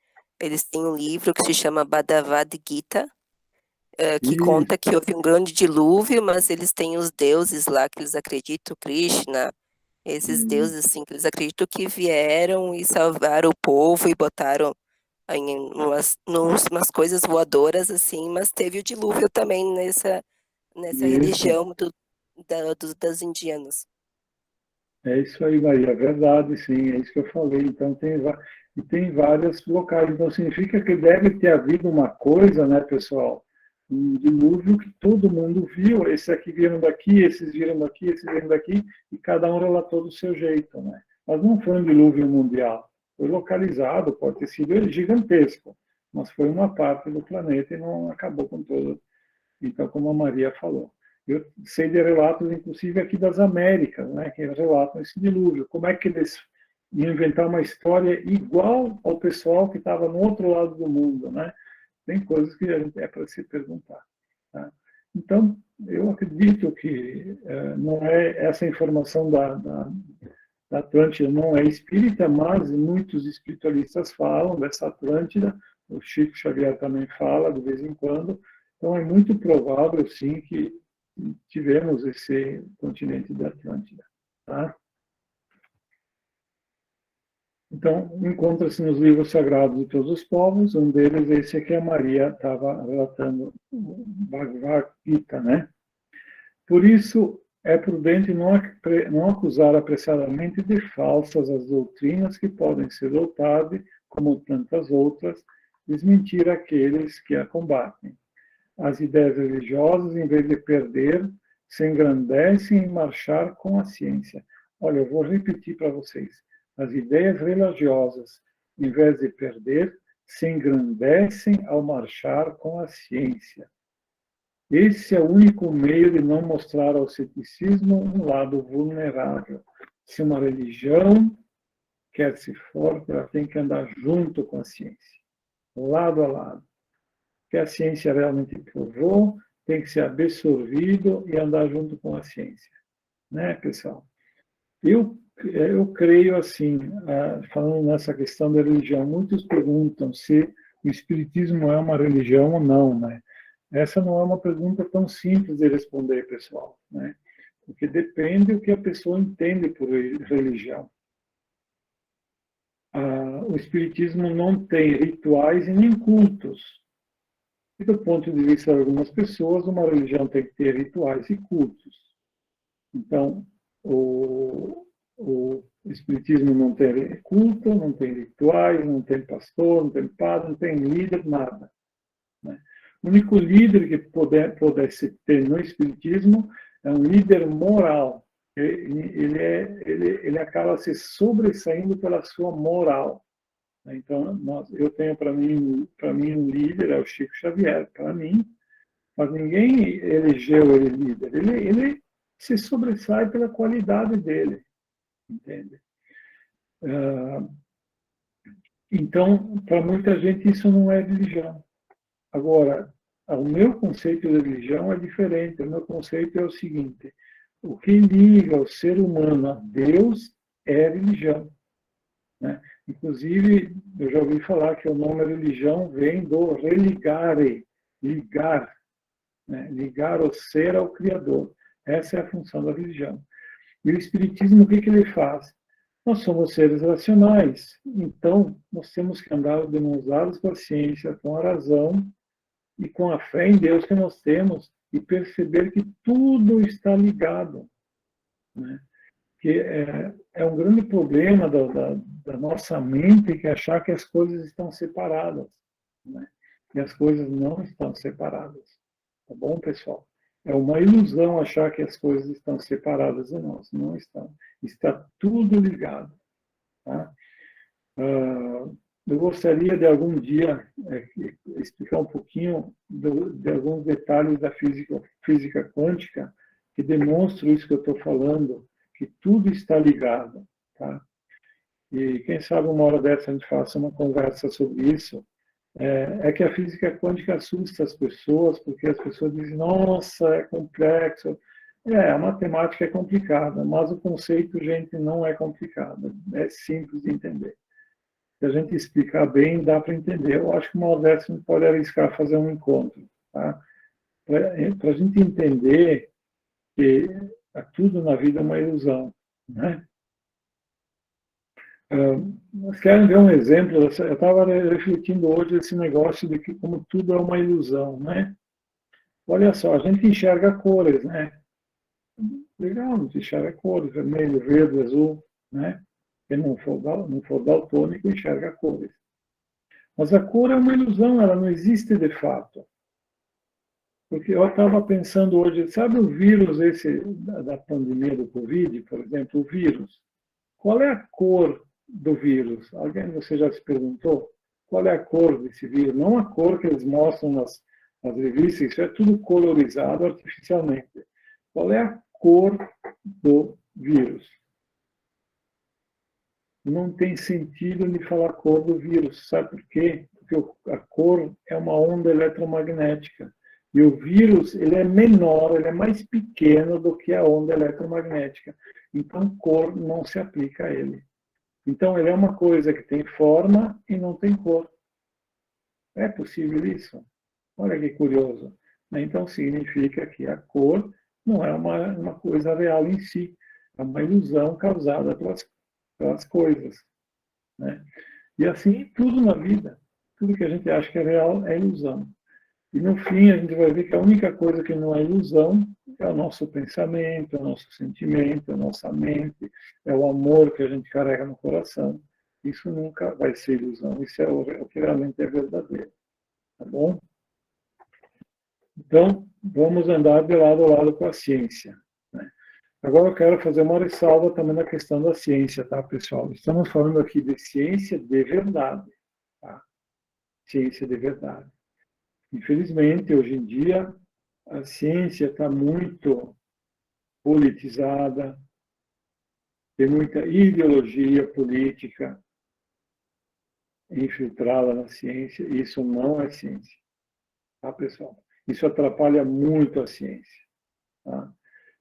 [SPEAKER 2] Eles têm um livro que se chama Bhagavad Gita, que conta que houve um grande dilúvio, mas eles têm os deuses lá que eles acreditam, Krishna, esses deuses assim que eles acreditam que vieram e salvaram o povo e botaram em umas coisas voadoras assim, mas teve o dilúvio também nessa religião das indianas.
[SPEAKER 1] É isso aí, Maria, é verdade, sim, é isso que eu falei. Então, tem vários locais. Então, significa que deve ter havido uma coisa, né, pessoal? Um dilúvio que todo mundo viu. Esse aqui viram daqui, esses viram daqui, esses viram daqui, e cada um relatou do seu jeito, né? Mas não foi um dilúvio mundial. Foi localizado, pode ter sido gigantesco, mas foi uma parte do planeta e não acabou com todo. Então, como a Maria falou. Eu sei de relatos, inclusive aqui das Américas, né, que relatam esse dilúvio. Como é que eles iam inventar uma história igual ao pessoal que estava no outro lado do mundo, né? Tem coisas que é para se perguntar. Tá? Então, eu acredito que não é essa informação da Atlântida não é espírita, mas muitos espiritualistas falam dessa Atlântida. O Chico Xavier também fala de vez em quando. Então, é muito provável, sim, que tivemos esse continente da Atlântida. Tá? Então, encontra-se nos livros sagrados de todos os povos, um deles é esse que a Maria estava relatando, o Bhagavad Gita, né? Por isso, é prudente não acusar apressadamente de falsas as doutrinas que podem ser adotadas, como tantas outras, desmentir aqueles que a combatem. As ideias religiosas, em vez de perder, se engrandecem em marchar com a ciência. Olha, eu vou repetir para vocês. As ideias religiosas, em vez de perder, se engrandecem ao marchar com a ciência. Esse é o único meio de não mostrar ao ceticismo um lado vulnerável. Se uma religião quer ser forte, ela tem que andar junto com a ciência, lado a lado. Que a ciência realmente provou, tem que ser absorvido e andar junto com a ciência. Né, pessoal? Eu creio assim, falando nessa questão da religião, muitos perguntam se o espiritismo é uma religião ou não, né? Essa não é uma pergunta tão simples de responder, pessoal, né? Porque depende do que a pessoa entende por religião. O espiritismo não tem rituais e nem cultos. E do ponto de vista de algumas pessoas, uma religião tem que ter rituais e cultos. Então, o espiritismo não tem culto, não tem rituais, não tem pastor, não tem padre, não tem líder, nada. Né? O único líder que pudesse ter no espiritismo é um líder moral. Ele acaba se sobressaindo pela sua moral. Então, eu tenho para mim um líder, é o Chico Xavier, para mim, mas ninguém elegeu ele líder. Ele se sobressai pela qualidade dele, entende? Então, para muita gente, isso não é religião. Agora, o meu conceito de religião é diferente. O meu conceito é o seguinte: o que liga o ser humano a Deus é religião. Né? Inclusive, eu já ouvi falar que o nome religião vem do religare, ligar, né? Ligar o ser ao Criador. Essa é a função da religião. E o Espiritismo, o que ele faz? Nós somos seres racionais, então nós temos que andar de mãos dadas com a ciência, com a razão e com a fé em Deus que nós temos e perceber que tudo está ligado, né? Que é um grande problema da nossa mente que é achar que as coisas estão separadas, né? E as coisas não estão separadas. Tá bom, pessoal? É uma ilusão achar que as coisas estão separadas de nós. Não estão. Está tudo ligado. Tá? Eu gostaria de algum dia explicar um pouquinho de alguns detalhes da física quântica que demonstram isso que eu estou falando, que tudo está ligado. Tá? E quem sabe uma hora dessa a gente faça uma conversa sobre isso. É que a física quântica assusta as pessoas, porque as pessoas dizem, nossa, é complexo. A matemática é complicada, mas o conceito, gente, não é complicado. É simples de entender. Se a gente explicar bem, dá para entender. Eu acho que uma hora dessa a gente pode arriscar fazer um encontro. Tá? Para a gente entender que tudo na vida é uma ilusão. Né? Vocês querem ver um exemplo? Eu estava refletindo hoje esse negócio de que como tudo é uma ilusão, né? Olha só, a gente enxerga cores, né? Legal, a gente enxerga cores, vermelho, verde, azul, né? Quem não for daltônico, enxerga cores. Mas a cor é uma ilusão, ela não existe de fato. Porque eu estava pensando hoje, sabe o vírus esse da pandemia do Covid, por exemplo, o vírus? Qual é a cor do vírus? Alguém, você já se perguntou? Qual é a cor desse vírus? Não a cor que eles mostram nas revistas, isso é tudo colorizado artificialmente. Qual é a cor do vírus? Não tem sentido de falar cor do vírus. Sabe por quê? Porque a cor é uma onda eletromagnética. E o vírus, ele é menor, ele é mais pequeno do que a onda eletromagnética. Então, cor não se aplica a ele. Então, ele é uma coisa que tem forma e não tem cor. É possível isso? Olha que curioso. Então, significa que a cor não é uma coisa real em si. É uma ilusão causada pelas coisas. Né? E assim, tudo na vida. Tudo que a gente acha que é real é ilusão. E no fim, a gente vai ver que a única coisa que não é ilusão é o nosso pensamento, é o nosso sentimento, é a nossa mente, é o amor que a gente carrega no coração. Isso nunca vai ser ilusão, isso é o que realmente é verdadeiro. Tá bom? Então, vamos andar de lado a lado com a ciência. Né? Agora eu quero fazer uma ressalva também na questão da ciência, tá, pessoal? Estamos falando aqui de ciência de verdade. Tá? Ciência de verdade. Infelizmente, hoje em dia, a ciência está muito politizada, tem muita ideologia política infiltrada na ciência, e isso não é ciência. Tá, pessoal? Isso atrapalha muito a ciência. Tá?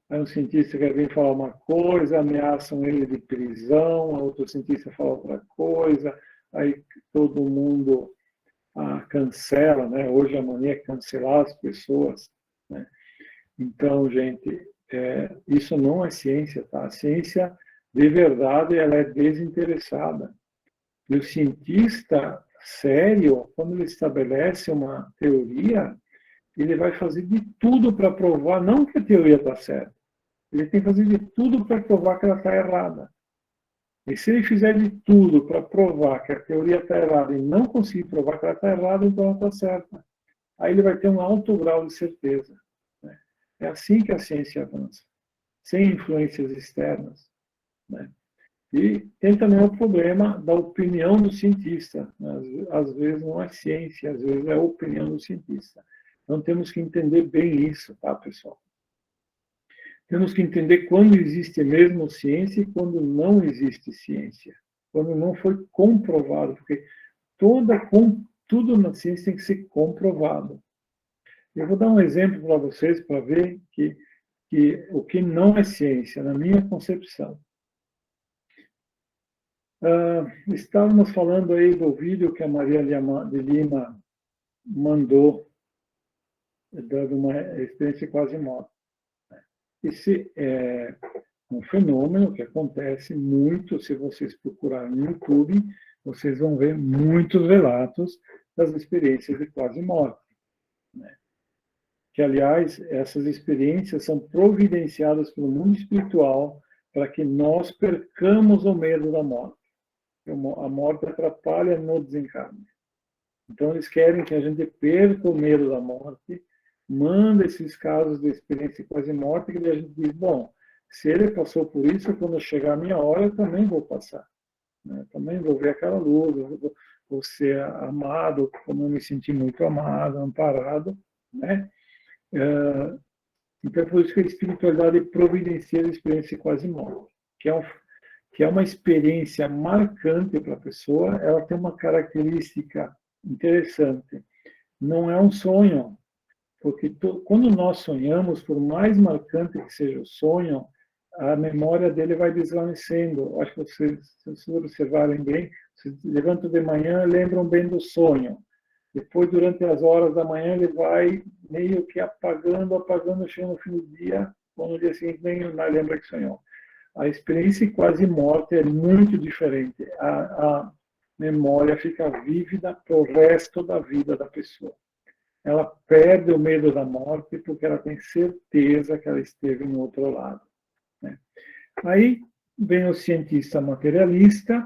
[SPEAKER 1] Aí um cientista quer vir falar uma coisa, ameaçam ele de prisão, a outro cientista fala outra coisa, aí todo mundo cancela, né? Hoje a mania é cancelar as pessoas, né? Então, gente, isso não é ciência, tá? A ciência, de verdade, ela é desinteressada. E o cientista sério, quando ele estabelece uma teoria, ele vai fazer de tudo para provar, não que a teoria está certa, ele tem que fazer de tudo para provar que ela está errada. E se ele fizer de tudo para provar que a teoria está errada e não conseguir provar que ela está errada, então ela está certa. Aí ele vai ter um alto grau de certeza. Né? É assim que a ciência avança, sem influências externas. Né? E tem também o problema da opinião do cientista. Né? Às vezes não é ciência, às vezes é a opinião do cientista. Então temos que entender bem isso, tá, pessoal? Temos que entender quando existe mesmo ciência e quando não existe ciência. Quando não foi comprovado, porque tudo na ciência tem que ser comprovado. Eu vou dar um exemplo para vocês para ver que o que não é ciência, na minha concepção. Estávamos falando aí do vídeo que a Maria de Lima mandou, dando uma experiência quase morta. um fenômeno que acontece muito. Se vocês procurarem no YouTube, vocês vão ver muitos relatos das experiências de quase morte, né? Que, aliás, essas experiências são providenciadas pelo mundo espiritual para que nós percamos o medo da morte. A morte atrapalha no desencarne. Então, eles querem que a gente perca o medo da morte, manda esses casos de experiência de quase morte, que a gente diz, bom, se ele passou por isso, quando chegar a minha hora, eu também vou passar, né? Também vou ver aquela luz, vou ser amado, como eu me senti muito amado, amparado, né? Então, por isso que a espiritualidade providencia a experiência de quase morte, que é uma experiência marcante para a pessoa. Ela tem uma característica interessante. Não é um sonho, porque quando nós sonhamos, por mais marcante que seja o sonho, a memória dele vai desvanecendo. Acho que vocês, se vocês observarem bem, vocês levantam de manhã e lembram bem do sonho. Depois, durante as horas da manhã, ele vai meio que apagando, chega no fim do dia, quando no dia seguinte nem mais lembra que sonhou. A experiência quase morte é muito diferente. A memória fica vívida para o resto da vida da pessoa. Ela perde o medo da morte porque ela tem certeza que ela esteve no outro lado, né? Aí vem o cientista materialista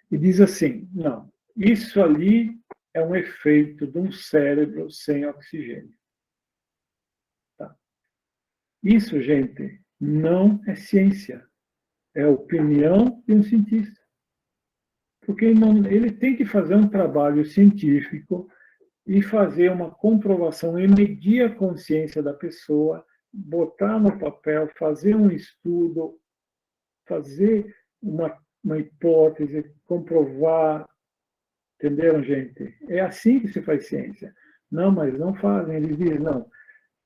[SPEAKER 1] e diz assim, não, isso ali é um efeito de um cérebro sem oxigênio. Tá? Isso, gente, não é ciência. É a opinião de um cientista. Porque ele tem que fazer um trabalho científico e fazer uma comprovação e medir a consciência da pessoa, botar no papel, fazer um estudo, fazer uma hipótese, comprovar. Entenderam, gente? É assim que se faz ciência. Não, mas não fazem. Eles dizem, não,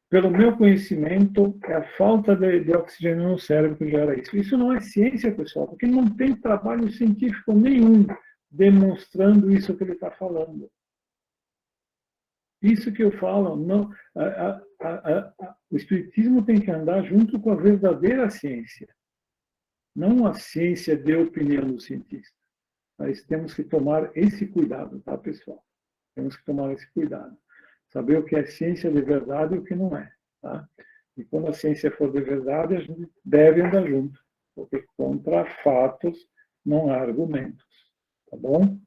[SPEAKER 1] pelo meu conhecimento, é a falta de oxigênio no cérebro que gera isso. Isso não é ciência, pessoal, porque não tem trabalho científico nenhum demonstrando isso que ele está falando. Isso que eu falo, não, o Espiritismo tem que andar junto com a verdadeira ciência, não a ciência de opinião do cientista. Nós temos que tomar esse cuidado, tá, pessoal? Temos que tomar esse cuidado. Saber o que é ciência de verdade e o que não é, tá? E quando a ciência for de verdade, a gente deve andar junto, porque contra fatos não há argumentos, tá bom?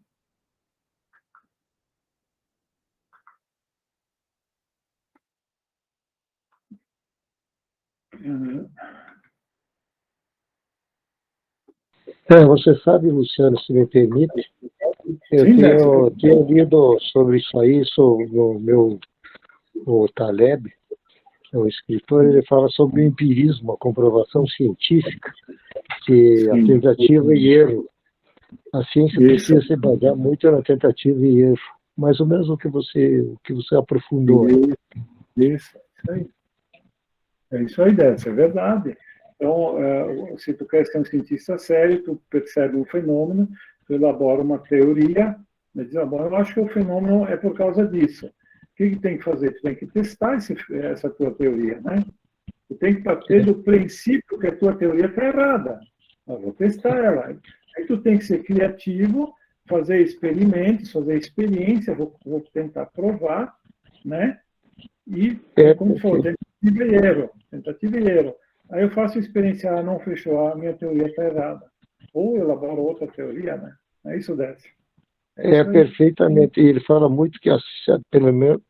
[SPEAKER 3] Você sabe, Luciano, se me permite, eu
[SPEAKER 1] Sim,
[SPEAKER 3] tenho lido sobre isso aí, sobre o Taleb, que é o escritor, ele fala sobre o empirismo, a comprovação científica, que a tentativa e erro. A ciência precisa se basear muito na tentativa e erro. Mais ou menos o que você aprofundou.
[SPEAKER 1] Isso aí. É isso aí, Décio, é verdade. Então, se tu quer ser um cientista sério, tu percebe um fenômeno, tu elabora uma teoria, mas diz, bom, eu acho que o fenômeno é por causa disso. O que tem que fazer? Tu tem que testar essa tua teoria, né? Tu tem que partir do princípio que a tua teoria está errada. Eu vou testar ela. Aí tu tem que ser criativo, fazer experimentos, fazer experiência, vou tentar provar, né? E, como for, tentativa e erro. Aí eu faço experiência, não fechou, a minha teoria está errada. Ou elaboro outra teoria, né? É isso, Décio.
[SPEAKER 3] Perfeitamente. E ele fala muito que, pelo menos,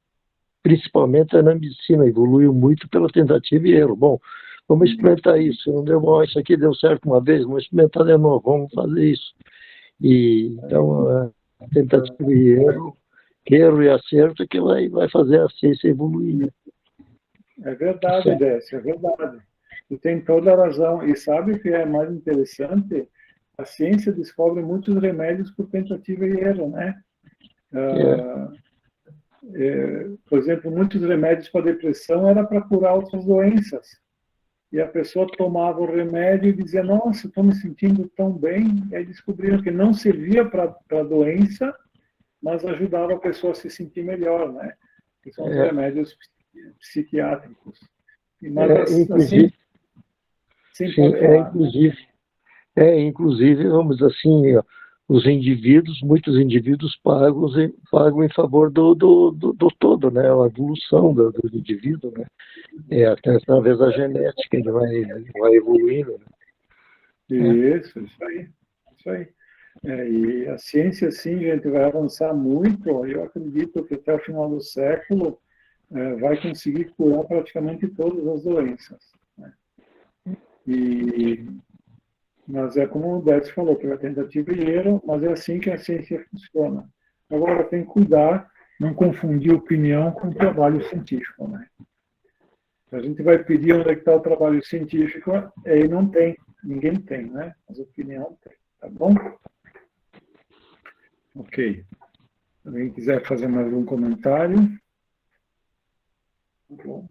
[SPEAKER 3] principalmente na medicina, evoluiu muito pela tentativa e erro. Bom, vamos experimentar isso. Não deu bom, isso aqui deu certo uma vez, vamos experimentar de novo, vamos fazer isso. E, então, a tentativa e erro e acerto que vai fazer a ciência evoluir.
[SPEAKER 1] É verdade, Décio, é verdade. Tu tem toda a razão. E sabe o que é mais interessante? A ciência descobre muitos remédios por tentativa e erro, né? Por exemplo, muitos remédios para depressão era para curar outras doenças. E a pessoa tomava o remédio e dizia, nossa, estou me sentindo tão bem. E aí descobriram que não servia para a doença, mas ajudava a pessoa a se sentir melhor, né? Que são os remédios psiquiátricos. Mas Sim,
[SPEAKER 3] Sim,
[SPEAKER 1] pode falar.
[SPEAKER 3] inclusive, vamos dizer assim, ó, muitos indivíduos pagam em favor do todo, né? A evolução do indivíduo, né? Até através da genética, ele vai evoluindo, né?
[SPEAKER 1] Isso aí. Isso aí. E a ciência, sim, gente, vai avançar muito. Eu acredito que até o final do século vai conseguir curar praticamente todas as doenças, né? Mas é como o Décio falou, que é tentativa e erro, mas é assim que a ciência funciona. Agora, tem que cuidar, não confundir opinião com trabalho científico, né? A gente vai pedir onde é que está o trabalho científico, e não tem, ninguém tem, né? Mas opinião tem, tá bom? Ok. Se alguém quiser fazer mais um comentário. Bom.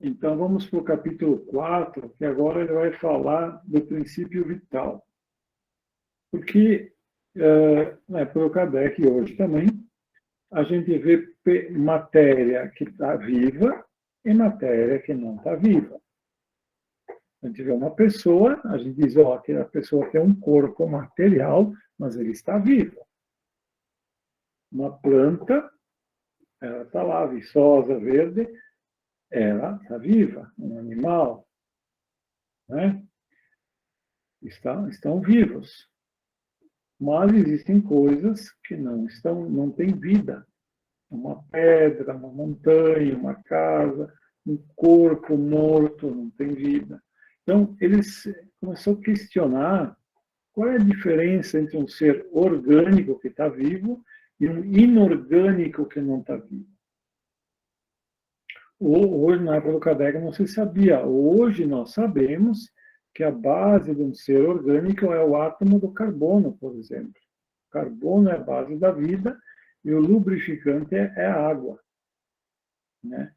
[SPEAKER 1] Então, vamos para o capítulo 4, que agora ele vai falar do princípio vital. Porque, pelo Kardec hoje também, a gente vê matéria que está viva e matéria que não está viva. A gente vê uma pessoa, a gente diz, que a pessoa tem um corpo material, mas ele está vivo. Uma planta, ela está lá, viçosa, verde, ela está viva. Um animal, né? Estão vivos. Mas existem coisas que não têm vida. Uma pedra, uma montanha, uma casa, um corpo morto, não tem vida. Então, eles começaram a questionar qual é a diferença entre um ser orgânico que está vivo e um inorgânico que não está vivo. Hoje, na época do Kardec, não se sabia. Hoje nós sabemos que a base de um ser orgânico é o átomo do carbono, por exemplo. O carbono é a base da vida e o lubrificante é a água, né?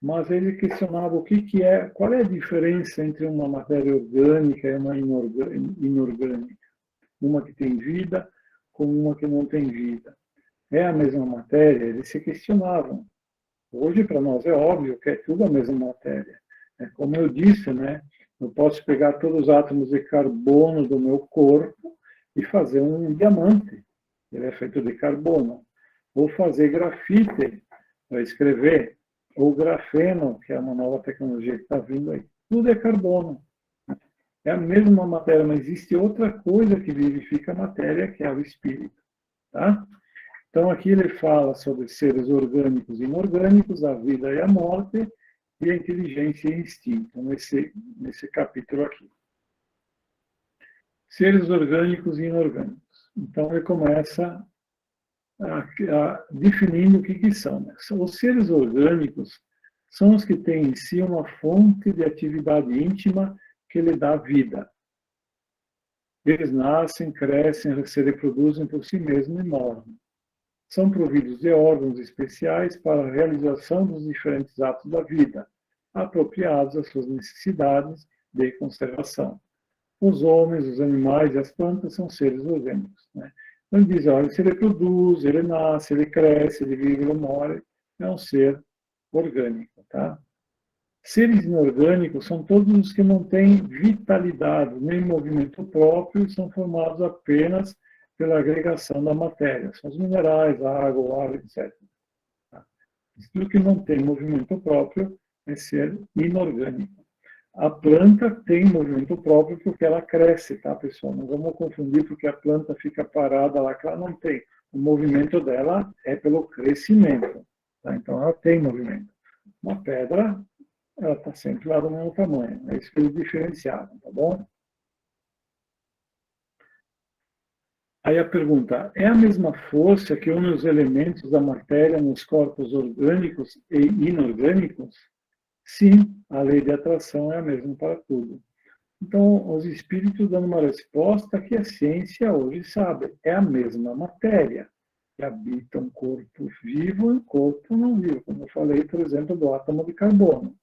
[SPEAKER 1] Mas ele questionava qual é a diferença entre uma matéria orgânica e uma inorgânica. Uma que tem vida com uma que não tem vida. É a mesma matéria? Eles se questionavam. Hoje, para nós, é óbvio que é tudo a mesma matéria. Como eu disse, né? Eu posso pegar todos os átomos de carbono do meu corpo e fazer um diamante. Ele é feito de carbono. Ou fazer grafite para escrever. Ou grafeno, que é uma nova tecnologia que está vindo aí. Tudo é carbono. É a mesma matéria, mas existe outra coisa que vivifica a matéria, que é o espírito. Tá? Então, aqui ele fala sobre seres orgânicos e inorgânicos, a vida e a morte, e a inteligência e instinto, nesse capítulo aqui. Seres orgânicos e inorgânicos. Então, ele começa definindo o que são. Né? Os seres orgânicos são os que têm em si uma fonte de atividade íntima que lhe dá vida. Eles nascem, crescem, se reproduzem por si mesmos e morrem. São providos de órgãos especiais para a realização dos diferentes atos da vida, apropriados às suas necessidades de conservação. Os homens, os animais e as plantas são seres orgânicos, né? Então ele diz, ele se reproduz, ele nasce, ele cresce, ele vive, ele morre, é um ser orgânico, tá? Seres inorgânicos são todos os que não têm vitalidade, nem movimento próprio, e são formados apenas pela agregação da matéria. São os minerais, a água, o ar, etc. Tudo que não tem movimento próprio é ser inorgânico. A planta tem movimento próprio porque ela cresce, tá, pessoal? Não vamos confundir porque a planta fica parada lá, que ela não tem. O movimento dela é pelo crescimento, tá? Então ela tem movimento. Uma pedra, ela está sempre lá do mesmo tamanho. É isso que eles diferenciaram, tá bom? Aí a pergunta, é a mesma força que une os elementos da matéria nos corpos orgânicos e inorgânicos? Sim, a lei de atração é a mesma para tudo. Então, os espíritos dando uma resposta que a ciência hoje sabe, é a mesma matéria que habita um corpo vivo e um corpo não vivo, como eu falei, por exemplo, do átomo de carbono.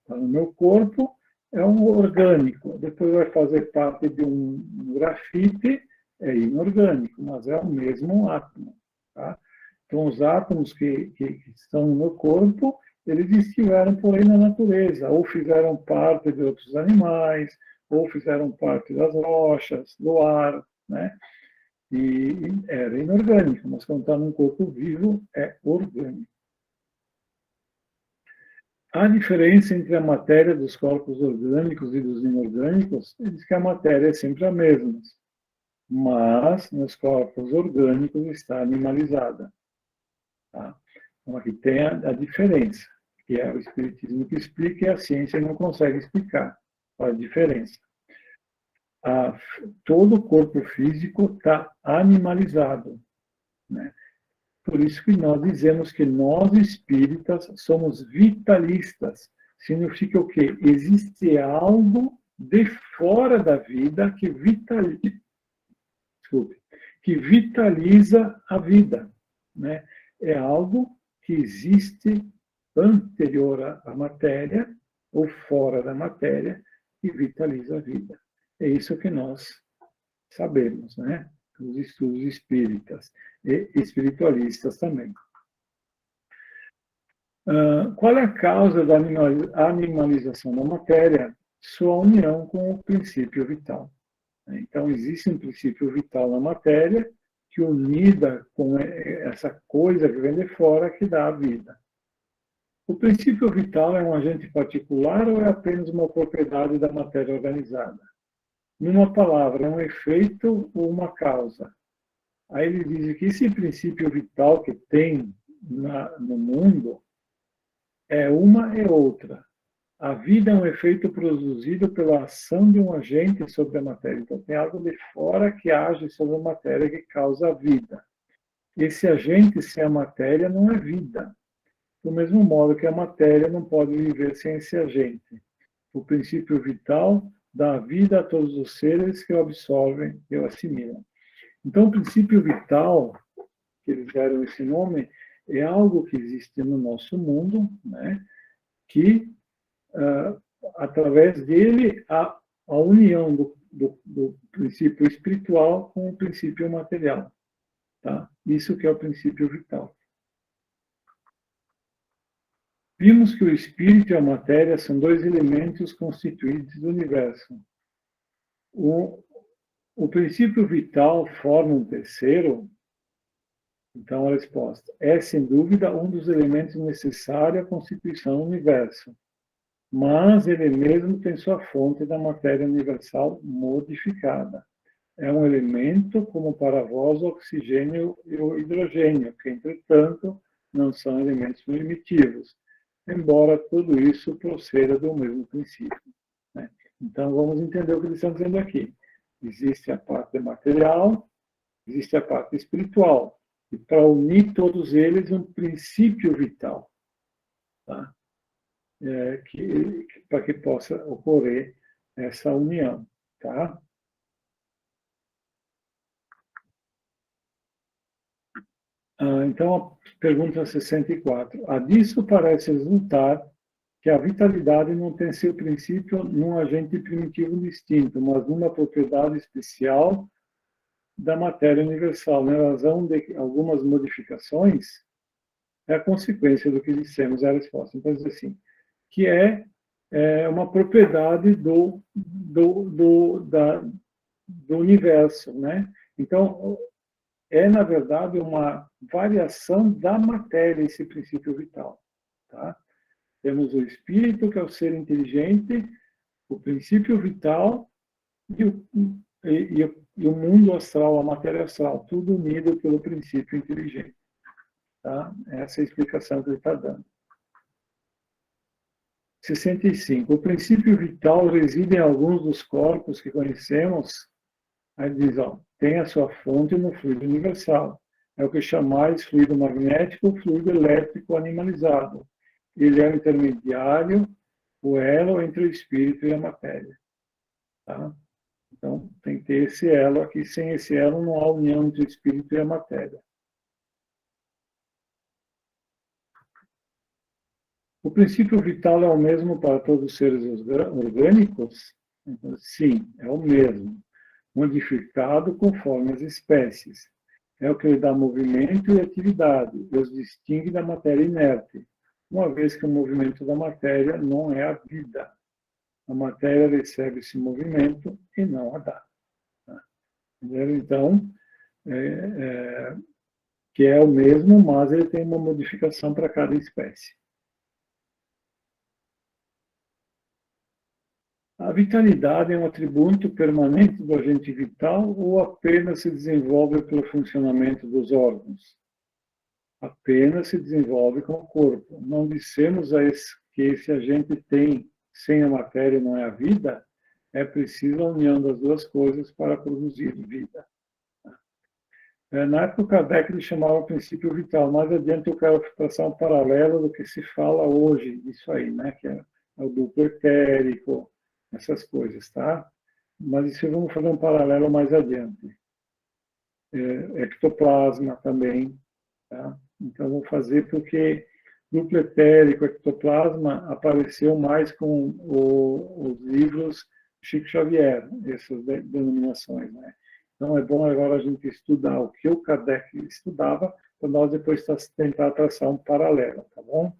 [SPEAKER 1] Então, o meu corpo é um orgânico, depois vai fazer parte de um grafite, é inorgânico, mas é o mesmo átomo. Tá? Então, os átomos que estão no meu corpo, eles estiveram por aí na natureza, ou fizeram parte de outros animais, ou fizeram parte das rochas, do ar, né? E era inorgânico, mas quando está num corpo vivo, é orgânico. A diferença entre a matéria dos corpos orgânicos e dos inorgânicos é que a matéria é sempre a mesma, mas nos corpos orgânicos está animalizada. Tá? Então aqui tem a diferença, que é o Espiritismo que explica e a ciência não consegue explicar a diferença. Todo o corpo físico está animalizado, né? Por isso que nós dizemos que nós espíritas somos vitalistas. Significa o quê? Existe algo de fora da vida que vitaliza a vida, né? É algo que existe anterior à matéria ou fora da matéria que vitaliza a vida. É isso que nós sabemos, né? Os estudos espíritas e espiritualistas também. Qual é a causa da animalização da matéria? Sua união com o princípio vital. Então, existe um princípio vital na matéria que, unida com essa coisa que vem de fora, que dá a vida. O princípio vital é um agente particular ou é apenas uma propriedade da matéria organizada? Numa palavra, é um efeito ou uma causa? Aí ele diz que esse princípio vital que tem no mundo é uma e outra. A vida é um efeito produzido pela ação de um agente sobre a matéria. Então, tem algo de fora que age sobre a matéria que causa a vida. Esse agente sem a matéria não é vida. Do mesmo modo que a matéria não pode viver sem esse agente. O princípio vital dá vida a todos os seres que o absorvem e o assimilam. Então, o princípio vital, que eles deram esse nome, é algo que existe no nosso mundo, né, que, através dele, a união do princípio espiritual com o princípio material. Tá? Isso que é o princípio vital. Vimos que o espírito e a matéria são dois elementos constituintes do universo. O princípio vital forma um terceiro? Então, a resposta é, sem dúvida, um dos elementos necessários à constituição do universo. Mas ele mesmo tem sua fonte da matéria universal modificada. É um elemento como para vós o oxigênio e o hidrogênio, que, entretanto, não são elementos primitivos, embora tudo isso proceda do mesmo princípio. Né? Então, vamos entender o que eles estão dizendo aqui. Existe a parte material, existe a parte espiritual. E para unir todos eles, um princípio vital. Tá? Para que possa ocorrer essa união. Tá? Então, a pergunta 64. Disso parece resultar que a vitalidade não tem seu princípio num agente primitivo distinto, mas numa propriedade especial da matéria universal. Na razão de algumas modificações, é a consequência do que dissemos, é a resposta. Então, diz assim, que é uma propriedade do universo, né? Então, na verdade, uma variação da matéria, esse princípio vital. Tá? Temos o espírito, que é o ser inteligente, o princípio vital e o mundo astral, a matéria astral, tudo unido pelo princípio inteligente. Tá? Essa é a explicação que ele está dando. 65. O princípio vital reside em alguns dos corpos que conhecemos. Aí diz, tem a sua fonte no fluido universal. É o que chamais fluido magnético ou fluido elétrico animalizado. Ele é o intermediário, o elo entre o espírito e a matéria. Tá? Então, tem que ter esse elo aqui. Sem esse elo, não há união entre o espírito e a matéria. O princípio vital é o mesmo para todos os seres orgânicos? Então, sim, é o mesmo. Modificado conforme as espécies. É o que lhe dá movimento e atividade, e os distingue da matéria inerte. uma vez que o movimento da matéria não é a vida. A matéria recebe esse movimento e não a dá. Entendeu? Então, que é o mesmo, mas ele tem uma modificação para cada espécie. A vitalidade é um atributo permanente do agente vital ou apenas se desenvolve pelo funcionamento dos órgãos? Apenas se desenvolve com o corpo. Não dissemos que esse agente tem, sem a matéria não é a vida, é preciso a união das duas coisas para produzir vida. Na época, o Kardec ele chamava o princípio vital. Mais adiante, eu quero traçar um paralelo do que se fala hoje disso aí, né? Que é o duplo etérico, essas coisas, tá? Mas isso vamos fazer um paralelo mais adiante. Ectoplasma também, tá? Então, vou fazer porque duplo etérico, ectoplasma, apareceu mais com os livros Chico Xavier, essas denominações, né? Então, é bom agora a gente estudar o que o Kardec estudava, para nós depois tentar traçar um paralelo, tá bom?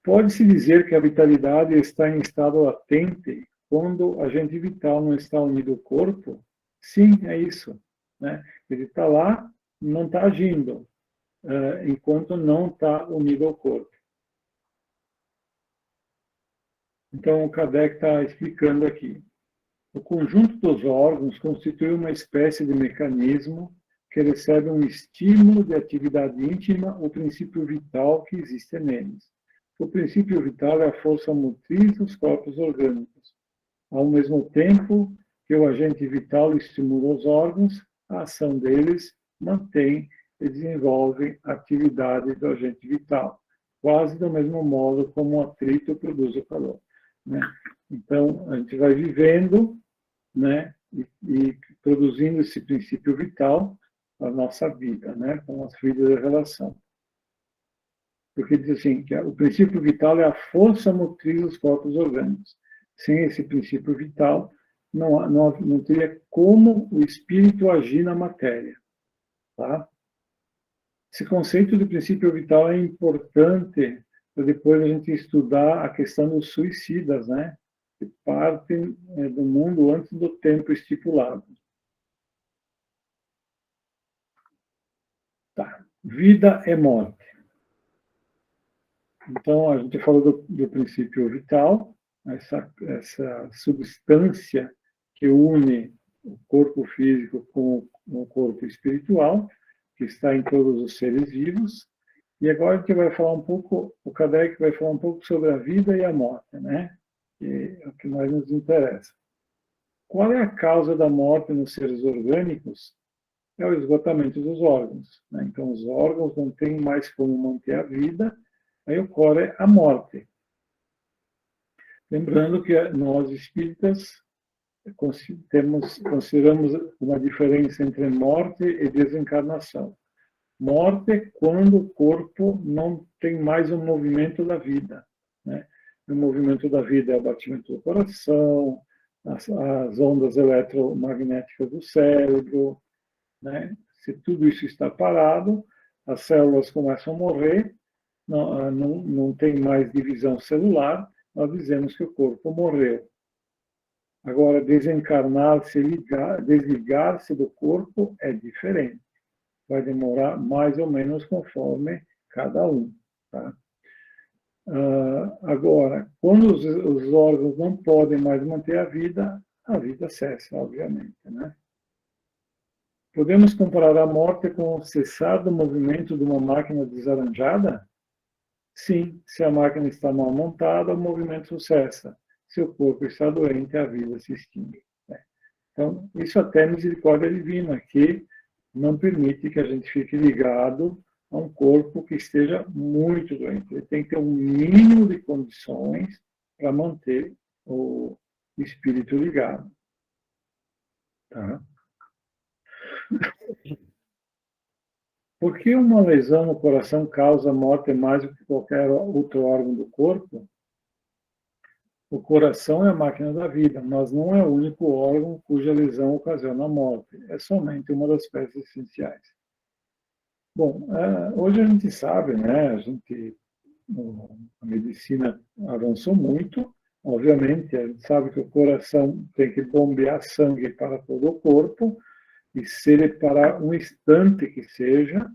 [SPEAKER 1] Pode-se dizer que a vitalidade está em estado latente quando o agente vital não está unido ao corpo? Sim, é isso, né? Ele está lá, não está agindo, enquanto não está unido ao corpo. Então, o Kardec está explicando aqui. O conjunto dos órgãos constitui uma espécie de mecanismo que recebe um estímulo de atividade íntima, o princípio vital que existe neles. O princípio vital é a força motriz dos corpos orgânicos. Ao mesmo tempo que o agente vital estimula os órgãos, a ação deles mantém e desenvolve a atividade do agente vital, quase do mesmo modo como o atrito produz o calor, né? Então, a gente vai vivendo, né, e produzindo esse princípio vital a nossa vida, né, com as vidas da relação. Porque diz assim, que o princípio vital é a força motriz dos corpos orgânicos. Sem esse princípio vital, não teria como o espírito agir na matéria. Tá? Esse conceito de princípio vital é importante para depois a gente estudar a questão dos suicidas, né? Que partem do mundo antes do tempo estipulado. Tá. Vida é morte. Então, a gente falou do princípio vital, essa substância que une o corpo físico com o corpo espiritual, que está em todos os seres vivos. E agora a gente vai falar um pouco, o Kardec vai falar um pouco sobre a vida e a morte, né? Que é o que mais nos interessa. Qual é a causa da morte nos seres orgânicos? É o esgotamento dos órgãos, né? Então, os órgãos não têm mais como manter a vida, aí ocorre a morte. Lembrando que nós espíritas consideramos uma diferença entre morte e desencarnação. Morte é quando o corpo não tem mais o movimento da vida, né? O movimento da vida é o batimento do coração, as ondas eletromagnéticas do cérebro, né? Se tudo isso está parado, as células começam a morrer, não tem mais divisão celular, nós dizemos que o corpo morreu. Agora, desencarnar-se, desligar-se do corpo é diferente. Vai demorar mais ou menos conforme cada um. Tá? Agora, quando os órgãos não podem mais manter a vida cessa, obviamente, né? Podemos comparar a morte com o cessar do movimento de uma máquina desaranjada? Sim, se a máquina está mal montada, o movimento cessa. Se o corpo está doente, a vida se extingue. Né? Então, isso até é misericórdia divina, que não permite que a gente fique ligado a um corpo que esteja muito doente. Ele tem que ter um mínimo de condições para manter o espírito ligado. Tá? Por que uma lesão no coração causa morte mais do que qualquer outro órgão do corpo? O coração é a máquina da vida, mas não é o único órgão cuja lesão ocasiona a morte. É somente uma das peças essenciais. Bom, hoje a gente sabe, né? A gente A medicina avançou muito, obviamente, a gente sabe que o coração tem que bombear sangue para todo o corpo, e se ele parar um instante que seja,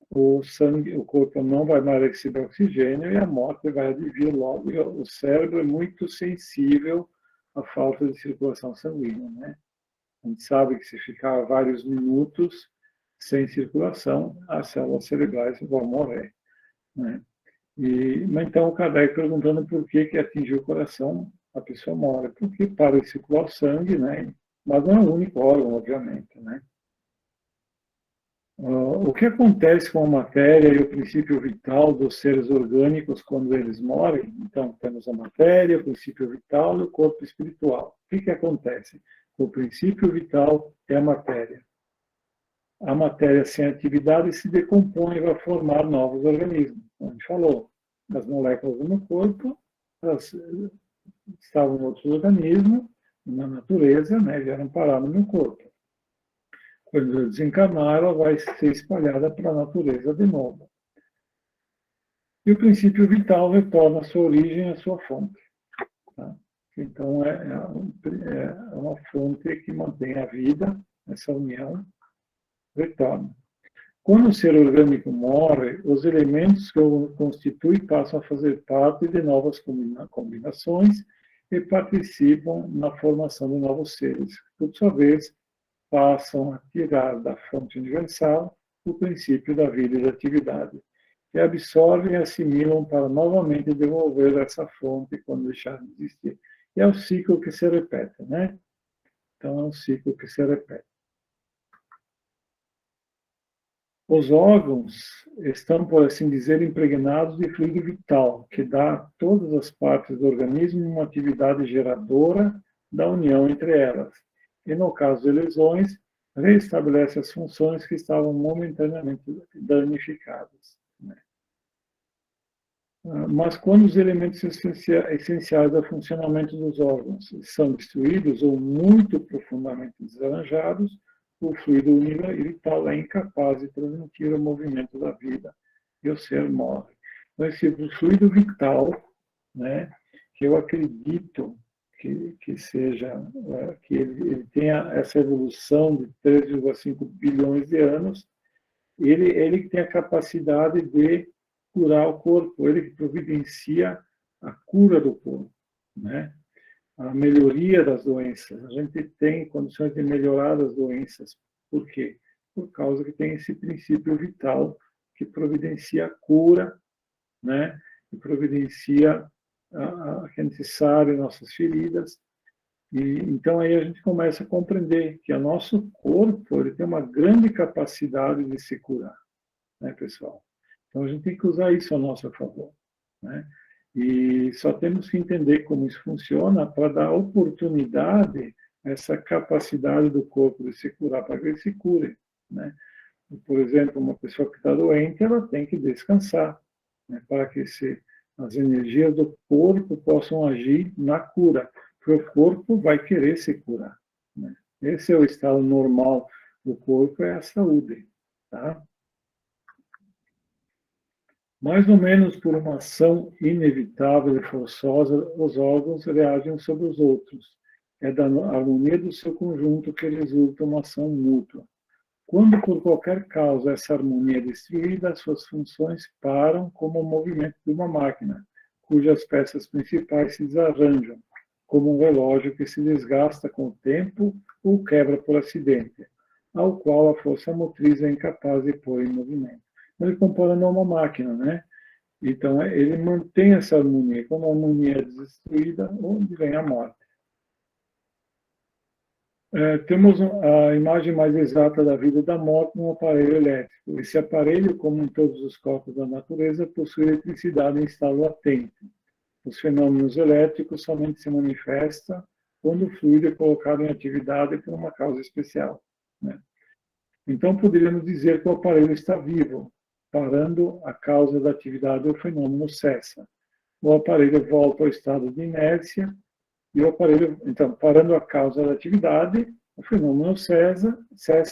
[SPEAKER 1] o corpo não vai mais receber oxigênio e a morte vai advir logo. E o cérebro é muito sensível à falta de circulação sanguínea, né? A gente sabe que se ficar vários minutos sem circulação, as células cerebrais vão morrer, né? Mas então o Kardec perguntando por que atingiu o coração, a pessoa morre. Porque para de circular o sangue, né? Mas não é o único órgão, obviamente, né? O que acontece com a matéria e o princípio vital dos seres orgânicos quando eles morrem? Então, temos a matéria, o princípio vital e o corpo espiritual. O que acontece? O princípio vital é a matéria. A matéria sem atividade se decompõe e vai formar novos organismos. Como a gente falou, as moléculas do meu corpo, elas estavam em outros organismos, na natureza, né, vieram parar no meu corpo. Quando eu desencarnar, ela vai ser espalhada para a natureza de novo. E o princípio vital retorna à sua origem, à sua fonte. Tá? Então, é uma fonte que mantém a vida, essa união, retorna. Quando o ser orgânico morre, os elementos que o constituem passam a fazer parte de novas combinações e participam na formação de novos seres. Por sua vez, passam a tirar da fonte universal o princípio da vida e da atividade, e absorvem e assimilam para novamente devolver essa fonte quando deixar de existir. E é o ciclo que se repete, né? Então, é um ciclo que se repete. Os órgãos estão, por assim dizer, impregnados de fluido vital, que dá a todas as partes do organismo uma atividade geradora da união entre elas. E, no caso de lesões, reestabelece as funções que estavam momentaneamente danificadas. Né? Mas quando os elementos essenciais ao funcionamento dos órgãos são destruídos ou muito profundamente desarranjados, o fluido vital é incapaz de transmitir o movimento da vida e o ser morre. Então, esse fluido vital, né, que eu acredito que seja, que ele tenha essa evolução de 3,5 bilhões de anos, ele que tem a capacidade de curar o corpo, ele que providencia a cura do corpo, né? A melhoria das doenças. A gente tem condições de melhorar as doenças. Por quê? Por causa que tem esse princípio vital que providencia a cura, né? Que providencia que a gente sare nossas feridas. E então aí a gente começa a compreender que o nosso corpo ele tem uma grande capacidade de se curar, né, pessoal? Então a gente tem que usar isso a nosso favor, né? E só temos que entender como isso funciona para dar oportunidade a essa capacidade do corpo de se curar, para que ele se cure, né? Por exemplo, uma pessoa que está doente, ela tem que descansar, né, para que as energias do corpo possam agir na cura, porque o corpo vai querer se curar, né? Esse é o estado normal do corpo, é a saúde, tá? Mais ou menos por uma ação inevitável e forçosa, os órgãos reagem sobre os outros. É da harmonia do seu conjunto que resulta uma ação mútua. Quando, por qualquer causa, essa harmonia é destruída, suas funções param como o movimento de uma máquina, cujas peças principais se desarranjam, como um relógio que se desgasta com o tempo ou quebra por acidente, ao qual a força motriz é incapaz de pôr em movimento. Ele comparando a uma máquina, né? Então, ele mantém essa harmonia. Quando a harmonia é destruída, onde vem a morte? Temos a imagem mais exata da vida e da morte num aparelho elétrico. Esse aparelho, como em todos os corpos da natureza, possui eletricidade em estado latente. Os fenômenos elétricos somente se manifestam quando o fluido é colocado em atividade por uma causa especial, né? Então, poderíamos dizer que o aparelho está vivo. Parando a causa da atividade, o fenômeno cessa. O aparelho volta ao estado de inércia e o aparelho, então, parando a causa da atividade, o fenômeno cessa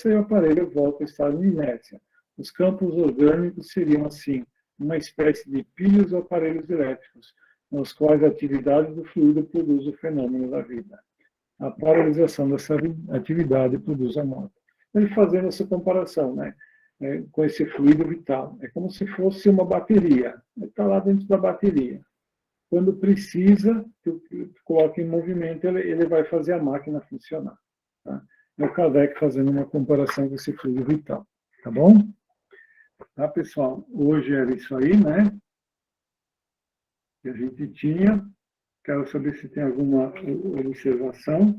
[SPEAKER 1] e o aparelho volta ao estado de inércia. Os campos orgânicos seriam assim: uma espécie de pilhas ou aparelhos elétricos, nos quais a atividade do fluido produz o fenômeno da vida. A paralisação dessa atividade produz a morte. Ele fazendo essa comparação, né, com esse fluido vital. É como se fosse uma bateria. Ele está lá dentro da bateria. Quando precisa, tu coloca em movimento, ele vai fazer a máquina funcionar. Tá? É o Kardec fazendo uma comparação com esse fluido vital. Tá bom? Tá, pessoal? Hoje era isso aí, né? Que a gente tinha. Quero saber se tem alguma observação.